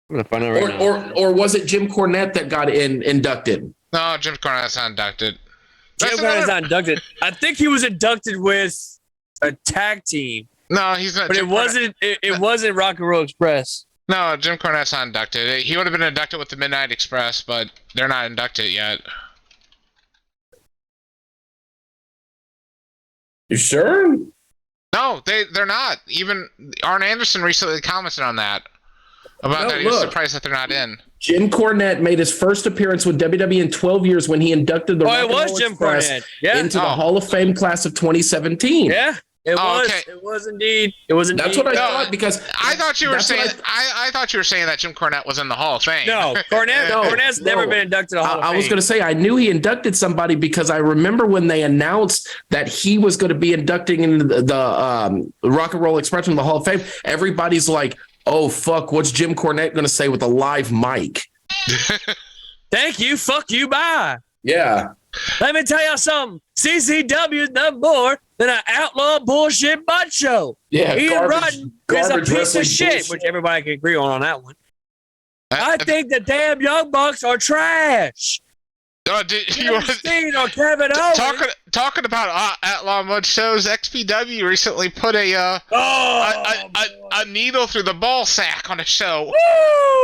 I'm gonna find out right now. Or was it Jim Cornette that got inducted? No, Jim Cornette's not inducted. Jim Cornette's not inducted. I think he was inducted with a tag team. No, he's not. But it wasn't Rock and Roll Express. No, Jim Cornette's not inducted. He would have been inducted with the Midnight Express, but they're not inducted yet. You sure? No, they're not. Even Arn Anderson recently commented on that. About that, he was surprised that they're not in. Jim Cornette made his first appearance with WWE in 12 years when he inducted the Rock and Roll Express into the Hall of Fame class of 2017. Yeah, it was. Okay. It was indeed. It was indeed. That's what I thought because I thought you were saying. I thought you were saying that Jim Cornette was in the Hall of Fame. No, Cornette's never been inducted to the Hall of Fame. I was going to say I knew he inducted somebody because I remember when they announced that he was going to be inducting into the Rock and Roll Express in the Hall of Fame. Everybody's like, oh, fuck, what's Jim Cornette going to say with a live mic? Thank you. Fuck you. Bye. Yeah. Let me tell you something. CCW is nothing more than an outlaw bullshit butt show. Yeah. Ian Rotten is a piece of shit, bullshit. which everybody can agree on that one. I think the damn Young Bucks are trash. Kevin or Kevin Owens. Talking about outlaw mud shows, XPW recently put a needle through the ball sack on a show. Woo!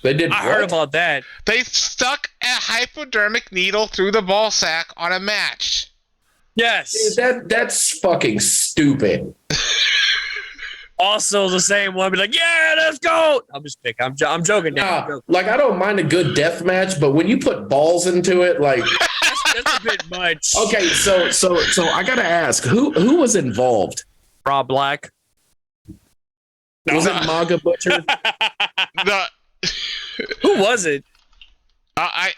They did. I heard about that. They stuck a hypodermic needle through the ball sack on a match. Yes. That's fucking stupid. Also, the same one be like, "Yeah, let's go." I'm just picking. I'm joking. Now. Like I don't mind a good death match, but when you put balls into it, like that's a bit much. Okay, so I gotta ask, who was involved? Rob Black. Was it Maga Butcher? Who was it? I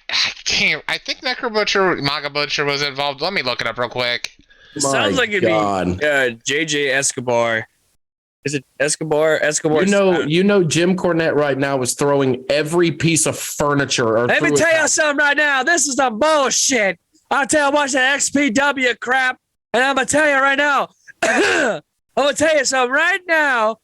can't. I think Necro Butcher, Maga Butcher was involved. Let me look it up real quick. Sounds like it'd be JJ Escobar. Is it Escobar? You know, Jim Cornette right now is throwing every piece of furniture. Let me tell you something right now. This is some bullshit. I'll tell you, watch that XPW crap, and I'm gonna tell you right now. I'm gonna tell you something right now.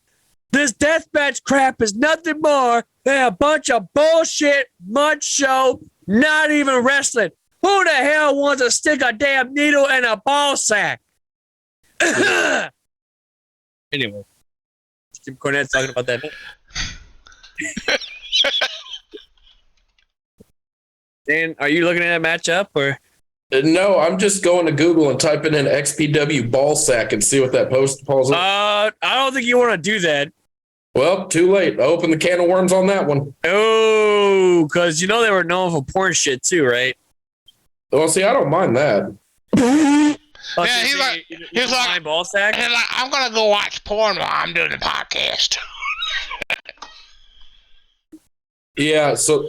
This deathmatch crap is nothing more than a bunch of bullshit, mud show, not even wrestling. Who the hell wants to stick a damn needle in a ball sack? Anyway. Jim Cornette's talking about that. Dan, are you looking at that matchup or? No, I'm just going to Google and typing in XPW ball sack and see what that post pulls up. I don't think you want to do that. Well, too late. I opened the can of worms on that one. Oh, because you know they were known for porn shit too, right? Well, see, I don't mind that. Yeah, he's like, ball sack. He's like, I'm gonna go watch porn while I'm doing the podcast. Yeah, so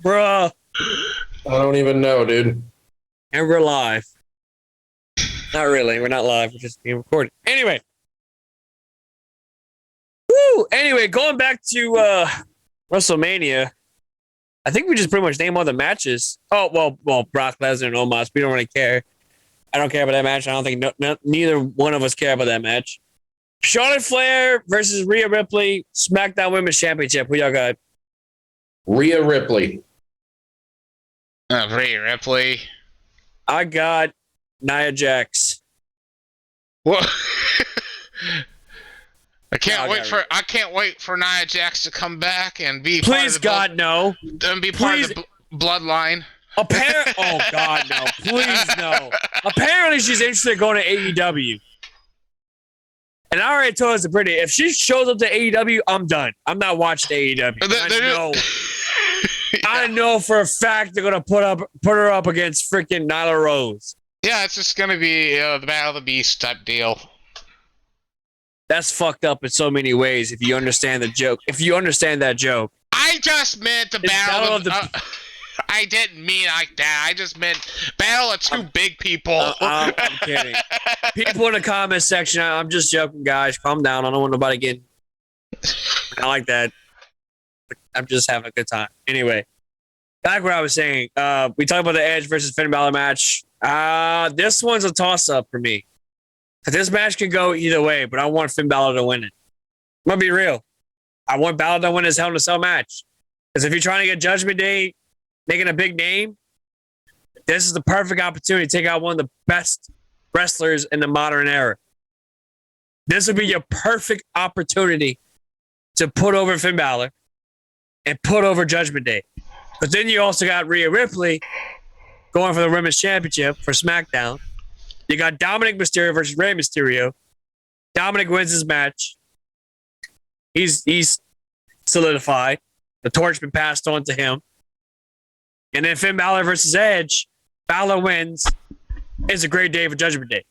bruh, I don't even know, dude. And we're live. Not really. We're not live. We're just being recorded. Anyway. Woo! Anyway, going back to WrestleMania. I think we just pretty much named all the matches. Oh, well, Brock Lesnar and Omos. We don't really care. I don't care about that match. I don't think neither one of us care about that match. Charlotte Flair versus Rhea Ripley, SmackDown Women's Championship. Who y'all got? Rhea Ripley. Rhea Ripley. I got Nia Jax. What? I can't wait for Nia Jax to come back and be please part of the no. And be part of the bloodline. Oh God, no. Please no. Apparently she's interested in going to AEW. And I already told us pretty. If she shows up to AEW, I'm done. I'm not watching AEW. I know for a fact they're gonna put her up against freaking Nyla Rose. Yeah, it's just gonna be the Battle of the Beast type deal. That's fucked up in so many ways. If you understand the joke, that joke. I just meant the battle of the. I didn't mean like that. I just meant battle of two big people. I'm kidding. People in the comment section, I'm just joking, guys. Calm down. I don't want nobody getting. I like that. I'm just having a good time. Anyway, back what I was saying. We talked about the Edge versus Finn Balor match. This one's a toss-up for me. This match can go either way, but I want Finn Balor to win it. I'm gonna be real. I want Balor to win his Hell in a Cell match. Because if you're trying to get Judgment Day making a big name, this is the perfect opportunity to take out one of the best wrestlers in the modern era. This would be your perfect opportunity to put over Finn Balor and put over Judgment Day. But then you also got Rhea Ripley going for the Women's Championship for SmackDown. You got Dominic Mysterio versus Rey Mysterio. Dominic wins his match. He's solidified. The torch been passed on to him. And then Finn Balor versus Edge. Balor wins. It's a great day for Judgment Day.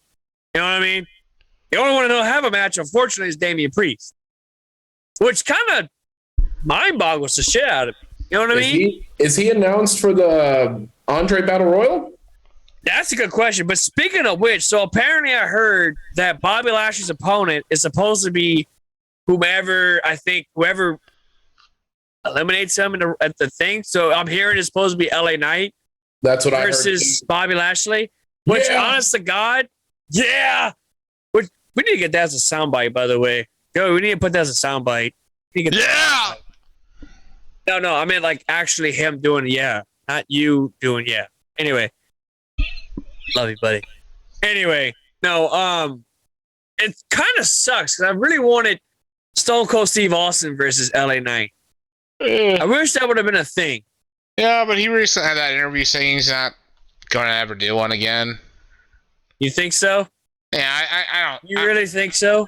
You know what I mean? The only one to have a match, unfortunately, is Damian Priest. Which kind of mind boggles the shit out of me. You know what I mean? Is he announced for the Andre Battle Royal? That's a good question. But speaking of which, so apparently I heard that Bobby Lashley's opponent is supposed to be whoever eliminates him at the thing. So I'm hearing it's supposed to be LA Knight. That's what I heard. Versus Bobby Lashley. Which, honest to God, yeah. We need to get that as a soundbite, by the way. Yo, we need to put that as a soundbite. Yeah. No, I meant like actually him doing yeah, not you doing yeah. Anyway, love you, buddy. Anyway, no, it kind of sucks because I really wanted Stone Cold Steve Austin versus LA Knight. I wish that would have been a thing. Yeah, but he recently had that interview saying he's not going to ever do one again. You think so? Yeah, I don't. You really think so?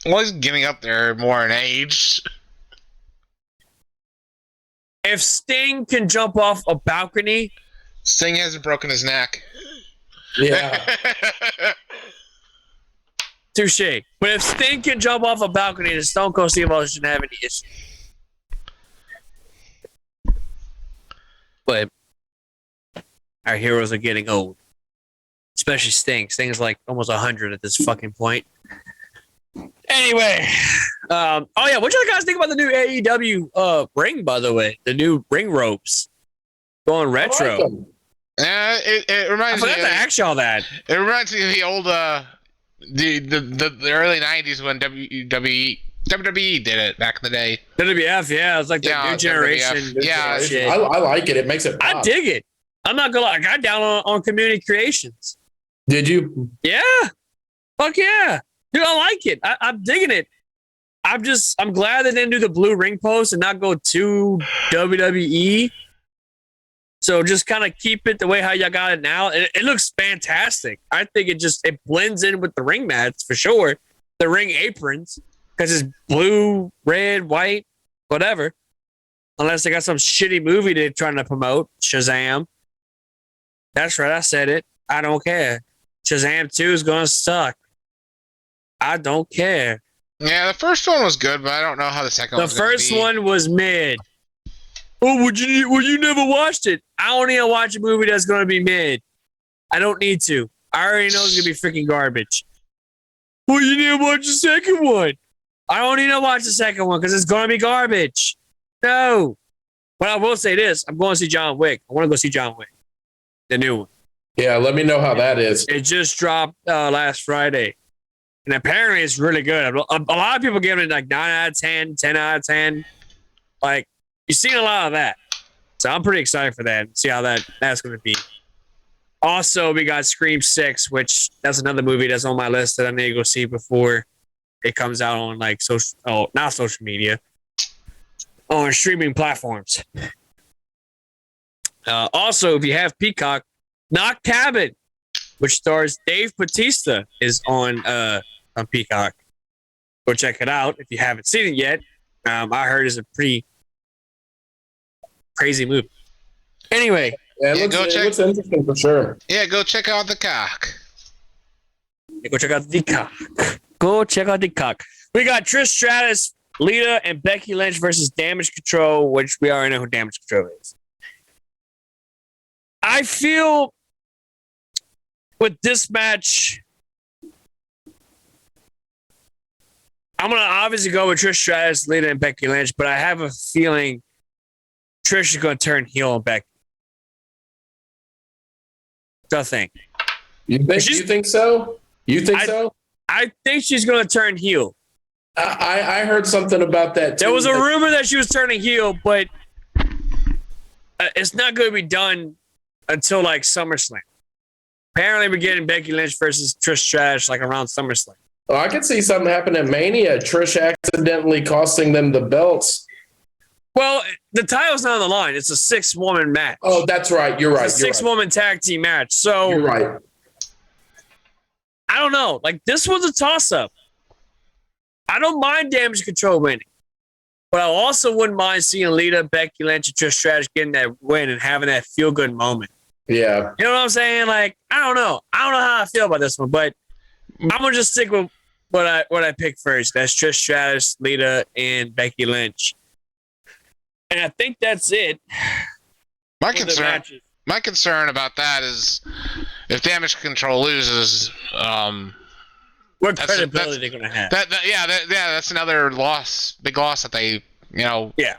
Well, he's getting up there more in age. If Sting can jump off a balcony... Sting hasn't broken his neck. Yeah. Touche. But if Sting can jump off a balcony, then Stone Cold Steve Austin shouldn't have any issue. But our heroes are getting old. Especially Sting. Sting is like almost 100 at this fucking point. Anyway. Oh yeah, what do you guys think about the new AEW ring, by the way? The new ring ropes. Going retro. It reminds me. I forgot to ask y'all that. It reminds me of the old the early 90s when WWE did it back in the day. WWF, yeah. It's like the new generation. I like it. It makes it pop. I dig it. I'm not gonna lie. I got down on Community Creations. Did you? Yeah. Fuck yeah. Dude, I like it. I'm digging it. I'm glad they didn't do the blue ring post and not go to WWE. So just kind of keep it the way how y'all got it now. It looks fantastic. I think it blends in with the ring mats for sure. The ring aprons, because it's blue, red, white, whatever. Unless they got some shitty movie they're trying to promote, Shazam. That's right, I said it. I don't care. Shazam 2 is going to suck. I don't care. Yeah, the first one was good, but I don't know how the second one was going to be. The first one was mid. Oh, you never watched it? I don't need to watch a movie that's going to be mid. I don't need to. I already know it's going to be freaking garbage. Well, you need to watch the second one. I don't need to watch the second one because it's going to be garbage. No. But I will say this. I'm going to see John Wick. I want to go see John Wick. The new one. Yeah, let me know how that is. It just dropped last Friday. And apparently it's really good. A lot of people give it like 9 out of 10, 10 out of 10. Like, you've seen a lot of that. So I'm pretty excited for that. See how that's going to be. Also, we got Scream 6, which that's another movie that's on my list that I need to go see before it comes out on like not social media, on streaming platforms. Also, if you have Peacock, Knock Cabin, which stars Dave Bautista, is on Peacock. Go check it out if you haven't seen it yet. I heard it's a pretty crazy movie. Anyway, it looks interesting for sure. Yeah, go check out the cock. Go check out the cock. Go check out the cock. We got Trish Stratus, Lita, and Becky Lynch versus Damage Control, which we already know who Damage Control is. I feel with this match, I'm going to obviously go with Trish Stratus, Lita, and Becky Lynch, but I have a feeling Trish is going to turn heel on Becky. What do you think? You think so? You think so? I think she's going to turn heel. I heard something about that too. There was a rumor that she was turning heel, but it's not going to be done until like SummerSlam. Apparently, we're getting Becky Lynch versus Trish Stratus like around SummerSlam. Well, I could see something happen at Mania. Trish accidentally costing them the belts. Well, the title's not on the line. It's a 6-woman match. Oh, that's right. You're right. It's a 6-woman tag team match. So you're right. I don't know. Like, this was a toss-up. I don't mind Damage Control winning. But I also wouldn't mind seeing Lita, Becky Lynch, and Trish Stratus getting that win and having that feel-good moment. Yeah. You know what I'm saying? Like, I don't know. I don't know how I feel about this one, but I'm going to just stick with what I picked first. That's Trish Stratus, Lita, and Becky Lynch. And I think that's it. My concern about that is if Damage Control loses, what credibility they're going to have. That's another loss, big loss that they, Yeah.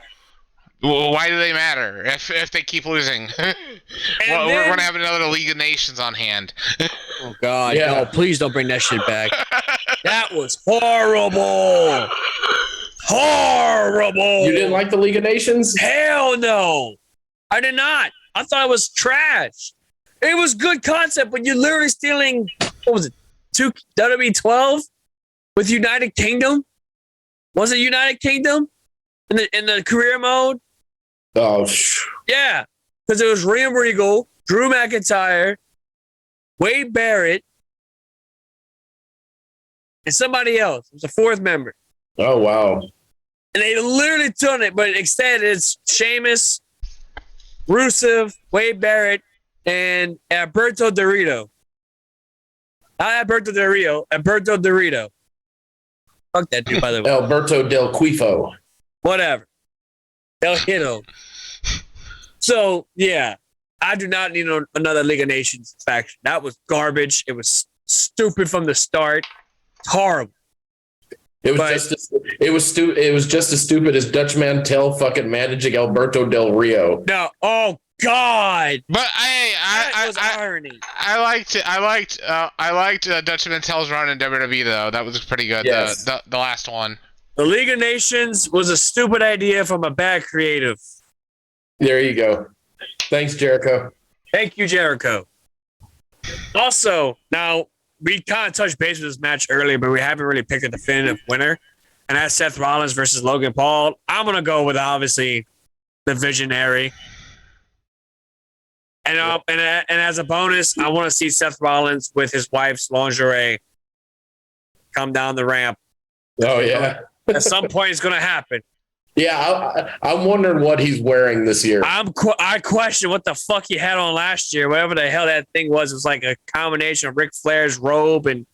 Well, why do they matter if they keep losing? Well, we're going to have another League of Nations on hand. Oh, God. Yeah. No, please don't bring that shit back. That was horrible. Horrible. You didn't like the League of Nations? Hell no. I did not. I thought it was trash. It was good concept, but you're literally stealing, what was it, WWE12 with United Kingdom? Was it United Kingdom in the career mode? Oh, yeah, because it was William Regal, Drew McIntyre, Wade Barrett, and somebody else. It was a fourth member. Oh, wow. And they literally took it, but instead it's Sheamus, Rusev, Wade Barrett, and Alberto Del Rio. Not Alberto Del Rio, Alberto Del Rio. Fuck that dude, by the way. Alberto Del Quifo. Whatever. El Hito. So, yeah, I do not need another League of Nations faction. That was garbage. It was stupid from the start. It's horrible. It was just as stupid as Dutch Mantel fucking managing Alberto Del Rio. No, oh God! But that was irony. I liked Dutch Mantel's run in WWE though. That was pretty good. Yes. The last one. The League of Nations was a stupid idea from a bad creative. There you go. Thanks, Jericho. Thank you, Jericho. Also, now, we kind of touched base with this match earlier, but we haven't really picked a definitive winner. And that's Seth Rollins versus Logan Paul. I'm going to go with, obviously, the Visionary. And as a bonus, I want to see Seth Rollins with his wife's lingerie come down the ramp. Oh, yeah. At some point, it's going to happen. Yeah, I'm wondering what he's wearing this year. I question what the fuck he had on last year. Whatever the hell that thing was. It was like a combination of Ric Flair's robe and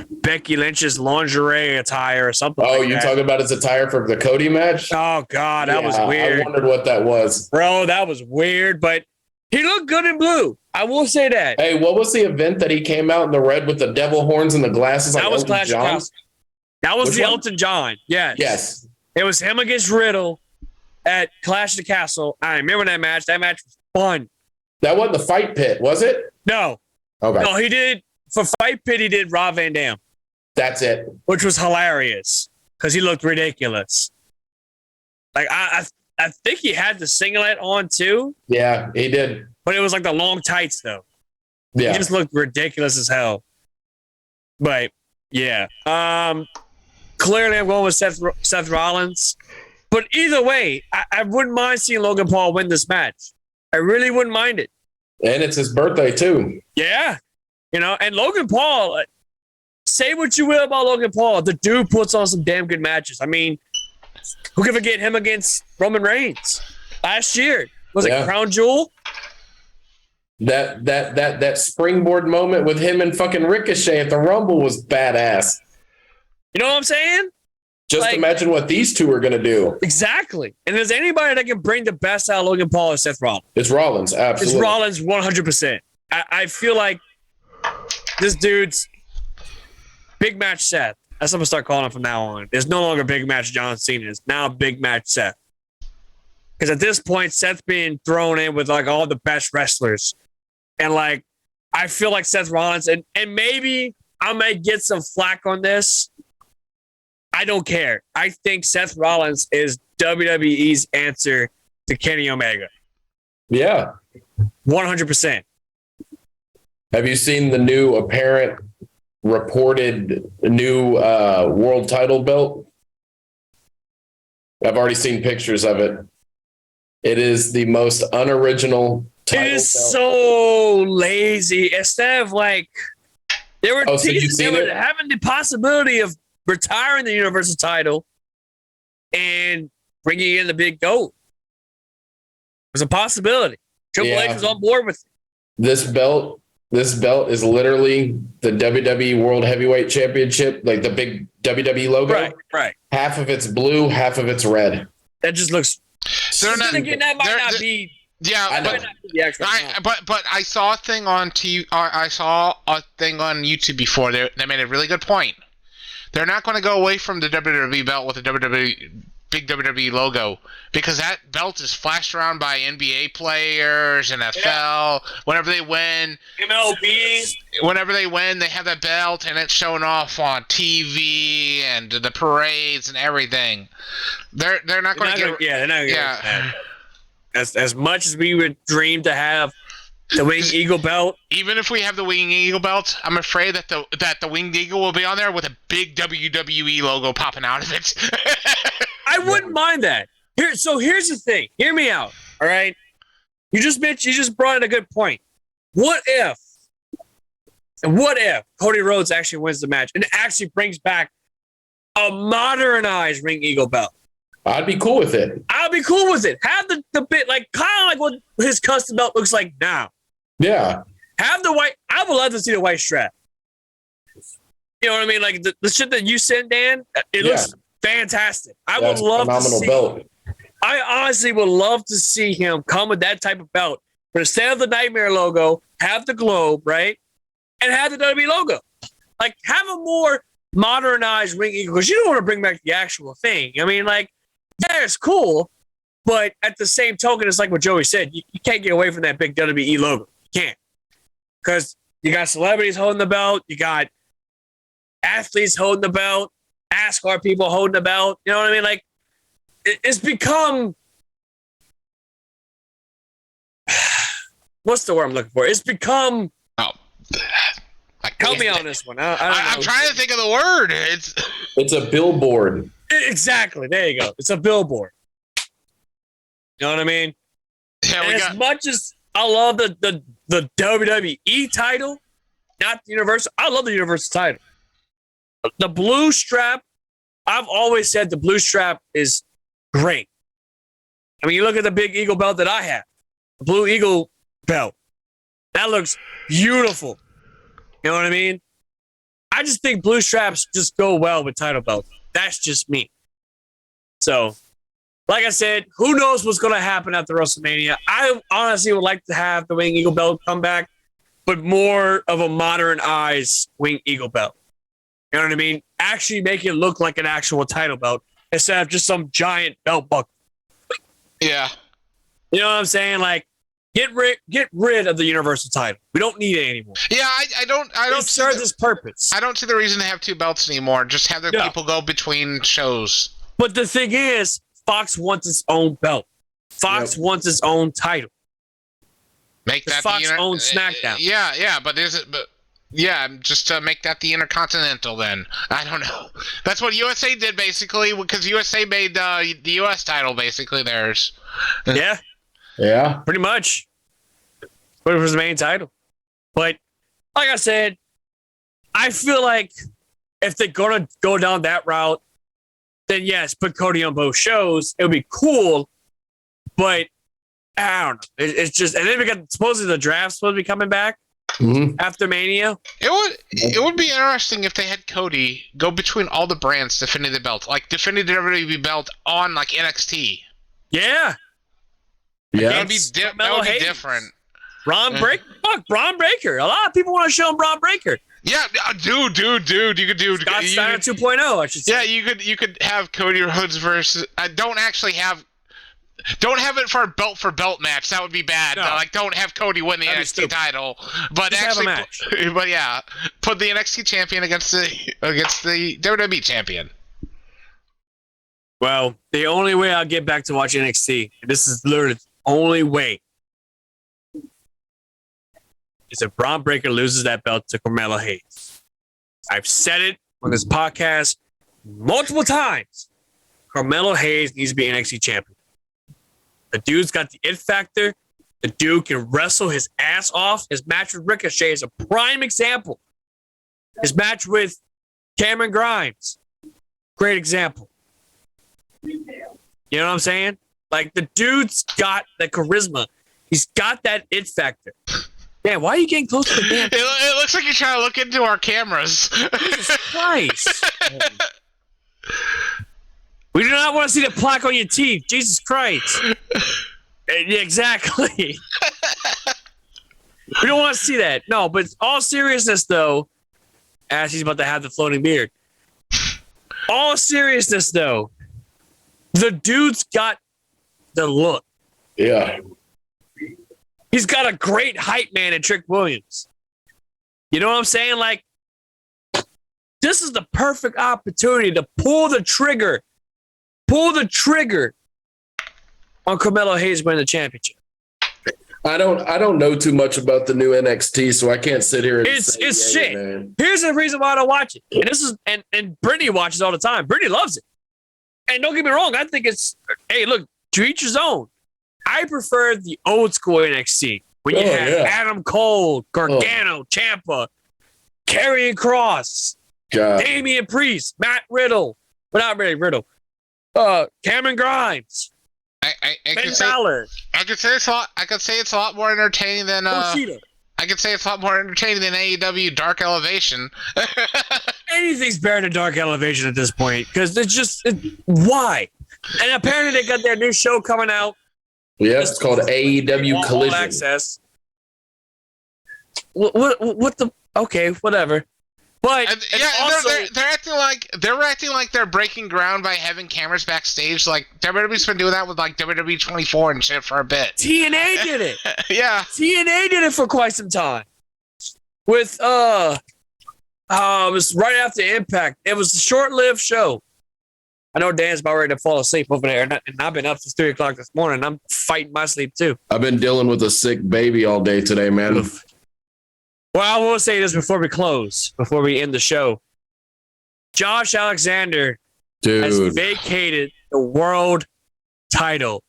Becky Lynch's lingerie attire or something. Oh, you talking about his attire for the Cody match? Oh, God, that was weird. I wondered what that was. Bro, that was weird, but he looked good in blue. I will say that. Hey, what was the event that he came out in the red with the devil horns and the glasses? That like was Clash of Castle. That was Elton John. Yes. Yes. It was him against Riddle at Clash of the Castle. I remember that match. That match was fun. That wasn't the Fight Pit, was it? No. Okay. No, he did. For Fight Pit, he did Rob Van Dam. That's it. Which was hilarious because he looked ridiculous. Like, I think he had the singlet on too. Yeah, he did. But it was like the long tights, though. Yeah. He just looked ridiculous as hell. But, yeah. Clearly, I'm going with Seth Rollins. But either way, I wouldn't mind seeing Logan Paul win this match. I really wouldn't mind it. And it's his birthday, too. Yeah. And Logan Paul, say what you will about Logan Paul. The dude puts on some damn good matches. I mean, who can forget him against Roman Reigns last year? Was it Crown Jewel? That springboard moment with him and fucking Ricochet at the Rumble was badass. You know what I'm saying? Just imagine what these two are going to do. Exactly. And there's anybody that can bring the best out of Logan Paul is Seth Rollins. It's Rollins, absolutely. It's Rollins 100%. I feel like this dude's Big Match Seth. That's what I'm going to start calling him from now on. There's no longer Big Match John Cena. It's now Big Match Seth. Because at this point, Seth's being thrown in with like all the best wrestlers. And like, I feel like Seth Rollins, and maybe I may get some flack on this. I don't care. I think Seth Rollins is WWE's answer to Kenny Omega. Yeah. 100%. Have you seen the new apparent reported new world title belt? I've already seen pictures of it. It is the most unoriginal title It is belt. so lazy. Instead of like, they were it? having the possibility of retiring the Universal title and bringing in the big goat. It was a possibility. Triple H was on board with it. This belt is literally the WWE World Heavyweight Championship, like the big WWE logo. Right. Half of it's blue, half of it's red. That just looks. That might not be. Yeah, but I saw a thing on I saw a thing on YouTube before. They made a really good point. They're not going to go away from the WWE belt with the big WWE logo because that belt is flashed around by NBA players, NFL. Whenever they win, MLB. Whenever they win, they have that belt and it's showing off on TV and the parades and everything. They're not going to get. They're not going to get. As much as we would dream to have the Winged Eagle belt. Even if we have the Winged Eagle belt, I'm afraid that the Winged Eagle will be on there with a big WWE logo popping out of it. I wouldn't mind that. Here's the thing. Hear me out. All right. You just brought in a good point. What if Cody Rhodes actually wins the match and actually brings back a modernized Ring Eagle belt? I'd be cool with it. I'll be cool with it. Have the bit like kind of like what his custom belt looks like now. Yeah. Have the white. I would love to see the white strap. You know what I mean? Like the shit that you sent, Dan. It looks fantastic. I would love to see. Belt. I honestly would love to see him come with that type of belt, but instead of the Nightmare logo, have the globe, right, and have the WWE logo. Like have a more modernized Ring Eagle because you don't want to bring back the actual thing. I mean, like. Yeah, it's cool, but at the same token, it's like what Joey said. You can't get away from that big WWE logo. You can't. Because you got celebrities holding the belt. You got athletes holding the belt. NASCAR people holding the belt. You know what I mean? Like, it's become... What's the word I'm looking for? It's become... Help me on this one. I'm trying to think of the word. It's a billboard. Exactly. There you go. It's a billboard. You know what I mean? Yeah, as much as I love the WWE title, not the Universal. I love the Universal title. The blue strap, I've always said the blue strap is great. I mean, you look at the big Eagle belt that I have, the Blue Eagle belt. That looks beautiful. You know what I mean? I just think blue straps just go well with title belts. That's just me. So, like I said, who knows what's going to happen after WrestleMania? I honestly would like to have the Winged Eagle belt come back, but more of a modernized Winged Eagle belt. You know what I mean? Actually make it look like an actual title belt instead of just some giant belt buckle. Yeah. You know what I'm saying? Like, get rid of the Universal title. We don't need it anymore. Yeah, I don't. It serves its purpose. I don't see the reason to have two belts anymore. Just have the people go between shows. But the thing is, Fox wants its own belt. Fox wants its own title. Make that Fox owns SmackDown. Yeah, but is it? But Yeah, just to make that the Intercontinental then. I don't know. That's what USA did, basically, because USA made the US title, basically, theirs. Yeah. Yeah. Pretty much. But it was the main title. But, like I said, I feel like if they're going to go down that route, then yes, put Cody on both shows. It would be cool. But, I don't know. It's just, and then we got supposedly the draft supposed to be coming back. Mm-hmm. After Mania, it would be interesting if they had Cody go between all the brands defending the belt, like defending the WWE belt on like NXT. Yeah, that would be different. Braun Breaker. A lot of people want to show him Braun Breaker. Yeah, dude, you could do Scott Steiner 2.0. I should say. Yeah, you could have Cody Rhodes versus. Don't have it for a belt match. That would be bad. No. Don't have Cody win the NXT title. But just actually, have a match. But yeah, put the NXT champion against the WWE champion. Well, the only way I'll get back to watching NXT, and this is literally the only way, is if Braun Breaker loses that belt to Carmelo Hayes. I've said it on this podcast multiple times. Carmelo Hayes needs to be NXT champion. The dude's got the it factor. The dude can wrestle his ass off. His match with Ricochet is a prime example. His match with Cameron Grimes, great example. You know what I'm saying? Like, the dude's got the charisma. He's got that it factor. Man, why are you getting close to the damn? It looks like you're trying to look into our cameras. Jesus Christ. We do not want to see the plaque on your teeth. Jesus Christ. Yeah, exactly. We don't want to see that. No, but all seriousness, though, as he's about to have the floating beard. All seriousness, though, the dude's got the look. Yeah. He's got a great hype man in Trick Williams. You know what I'm saying? Like, this is the perfect opportunity to pull the trigger on Carmelo Hayes winning the championship. I don't know too much about the new NXT, so I can't sit here and say it's shit. Man. Here's the reason why I don't watch it. And Brittany watches all the time. Brittany loves it. And don't get me wrong, I think it's, hey, look, to each his own. I prefer the old school NXT when you had Adam Cole, Gargano, Ciampa, Karrion Kross, Damian Priest, Matt Riddle, but not really Riddle. Cameron Grimes. I could say it's a lot more entertaining than I could say it's a lot more entertaining than AEW Dark Elevation. Anything's better than Dark Elevation at this point because why? And apparently they got their new show coming out. Yeah, it's called AEW Collision. Access. What the? Okay, whatever. But they're acting like they're breaking ground by having cameras backstage. Like WWE's been doing that with like WWE 24 and shit for a bit. TNA did it. Yeah, TNA did it for quite some time. With it was right after Impact. It was a short-lived show. I know Dan's about ready to fall asleep over there, and I've been up since 3 o'clock this morning. I'm fighting my sleep too. I've been dealing with a sick baby all day today, man. Well, I will say this before we end the show. Josh Alexander has vacated the world title.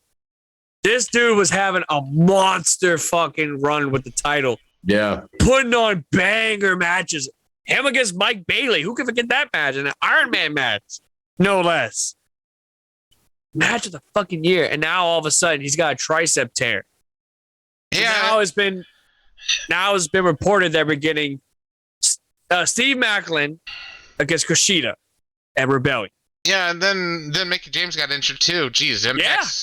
This dude was having a monster fucking run with the title. Yeah. Putting on banger matches. Him against Mike Bailey. Who can forget that match? And an Iron Man match. No less. Match of the fucking year. And now all of a sudden he's got a tricep tear. Yeah. Now it's been reported that we're getting Steve Macklin against Kushida and Rebellion. Yeah, and then Mickey James got injured too. Jeez,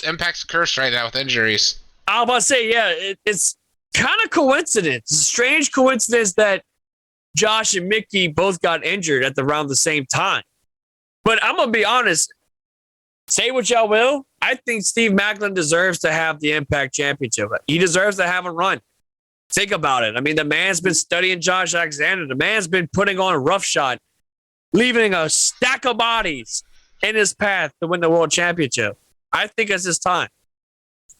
Impact's cursed right now with injuries. I was about to say, it's kind of coincidence. It's a strange coincidence that Josh and Mickey both got injured at around the same time. But I'm going to be honest. Say what y'all will. I think Steve Macklin deserves to have the Impact Championship. He deserves to have a run. Think about it. I mean, the man's been studying Josh Alexander. The man's been putting on a rough shot, leaving a stack of bodies in his path to win the world championship. I think it's his time.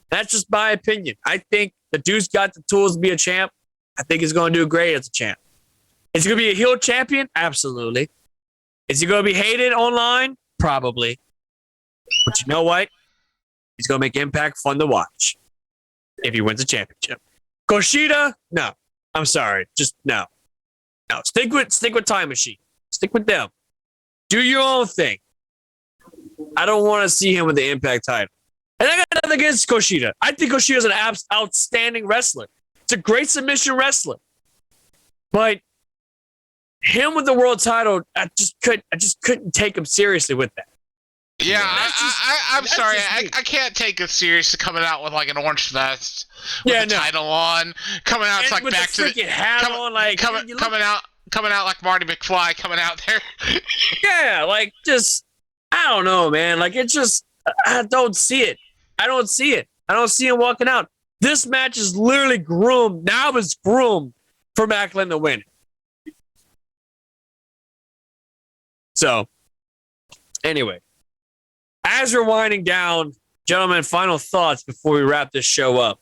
That's just my opinion. I think the dude's got the tools to be a champ. I think he's going to do great as a champ. Is he going to be a heel champion? Absolutely. Is he going to be hated online? Probably. But you know what? He's going to make Impact fun to watch if he wins a championship. Kushida? No. I'm sorry. Just no. No. Stick with Time Machine. Stick with them. Do your own thing. I don't want to see him with the Impact title. And I got nothing against Kushida. I think Kushida's an outstanding wrestler. It's a great submission wrestler. But him with the world title, I just couldn't take him seriously with that. Yeah, I'm sorry. I can't take it serious coming out with like an orange vest with the title on. Coming out, it's like with back the freaking hat on, like coming out like Marty McFly coming out there. Yeah, like just I don't know, man. Like it just I don't see it. I don't see it. I don't see him walking out. This match is literally groomed. Now it's groomed for Macklin to win. So, anyway, as we're winding down, gentlemen, final thoughts before we wrap this show up.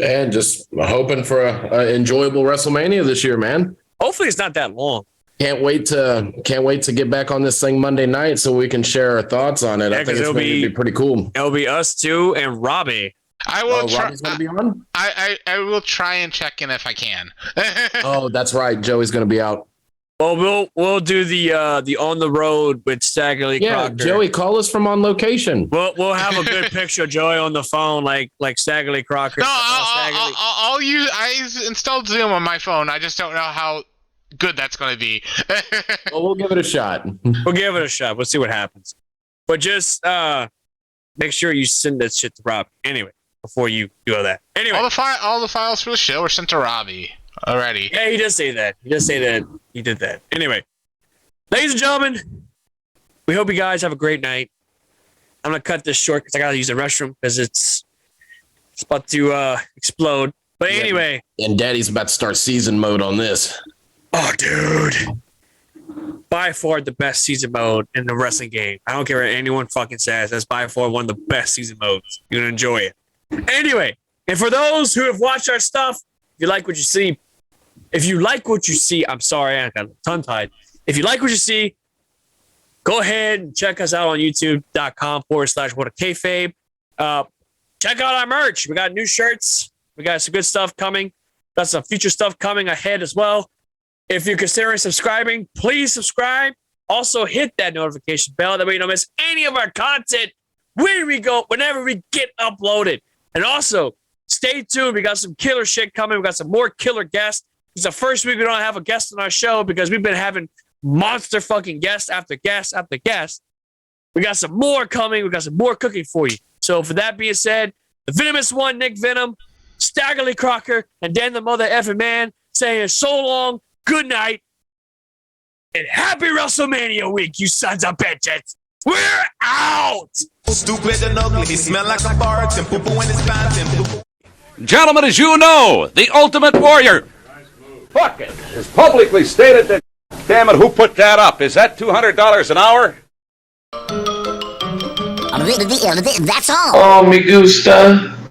And just hoping for a enjoyable WrestleMania this year, man. Hopefully, it's not that long. Can't wait to get back on this thing Monday night so we can share our thoughts on it. Yeah, I think it's going to be pretty cool. It'll be us two and Robbie. I will try. Robbie's going to be on? I will try and check in if I can. Oh, that's right. Joey's going to be out. Well, we'll do the on the road with Staggerly Crocker. Yeah, Joey, call us from on location. We'll have a good picture of Joey on the phone, like Staggerly Crocker. No, I'll use. I installed Zoom on my phone. I just don't know how good that's going to be. Well, we'll give it a shot. We'll give it a shot. We'll see what happens. But just make sure you send that shit to Robbie. Anyway, before you do all that. Anyway, all the files for the show were sent to Robbie already. Yeah, he does say that. He does say that he did that. Anyway, ladies and gentlemen, we hope you guys have a great night. I'm gonna cut this short because I gotta use the restroom because it's about to explode. But anyway, and Daddy's about to start season mode on this. Oh, dude. By far the best season mode in the wrestling game. I don't care what anyone fucking says. That's by far one of the best season modes. You're going to enjoy it. Anyway, and for those who have watched our stuff, if you like what you see, I'm sorry, I got tongue-tied. If you like what you see, go ahead and check us out on youtube.com/WOK. Check out our merch. We got new shirts. We got some good stuff coming. Got some future stuff coming ahead as well. If you're considering subscribing, please subscribe. Also, hit that notification bell. That way you don't miss any of our content whenever we get uploaded. And also, stay tuned. We got some killer shit coming. We got some more killer guests. It's the first week we don't have a guest on our show because we've been having monster fucking guest after guest after guest. We got some more coming. We got some more cooking for you. So, for that being said, the Venomous One, Nick Venom, Staggerly Crocker, and Dan the Mother Effing Man saying so long. Good night, and happy WrestleMania week, you sons of bitches. We're out! Stupid and ugly, he smell like a fart and poo-poo in his pants and poo-poo. Gentlemen, as you know, the Ultimate Warrior. Fuck it. It's publicly stated that, damn it, who put that up? Is that $200 an hour? That's all. Oh, me gusta.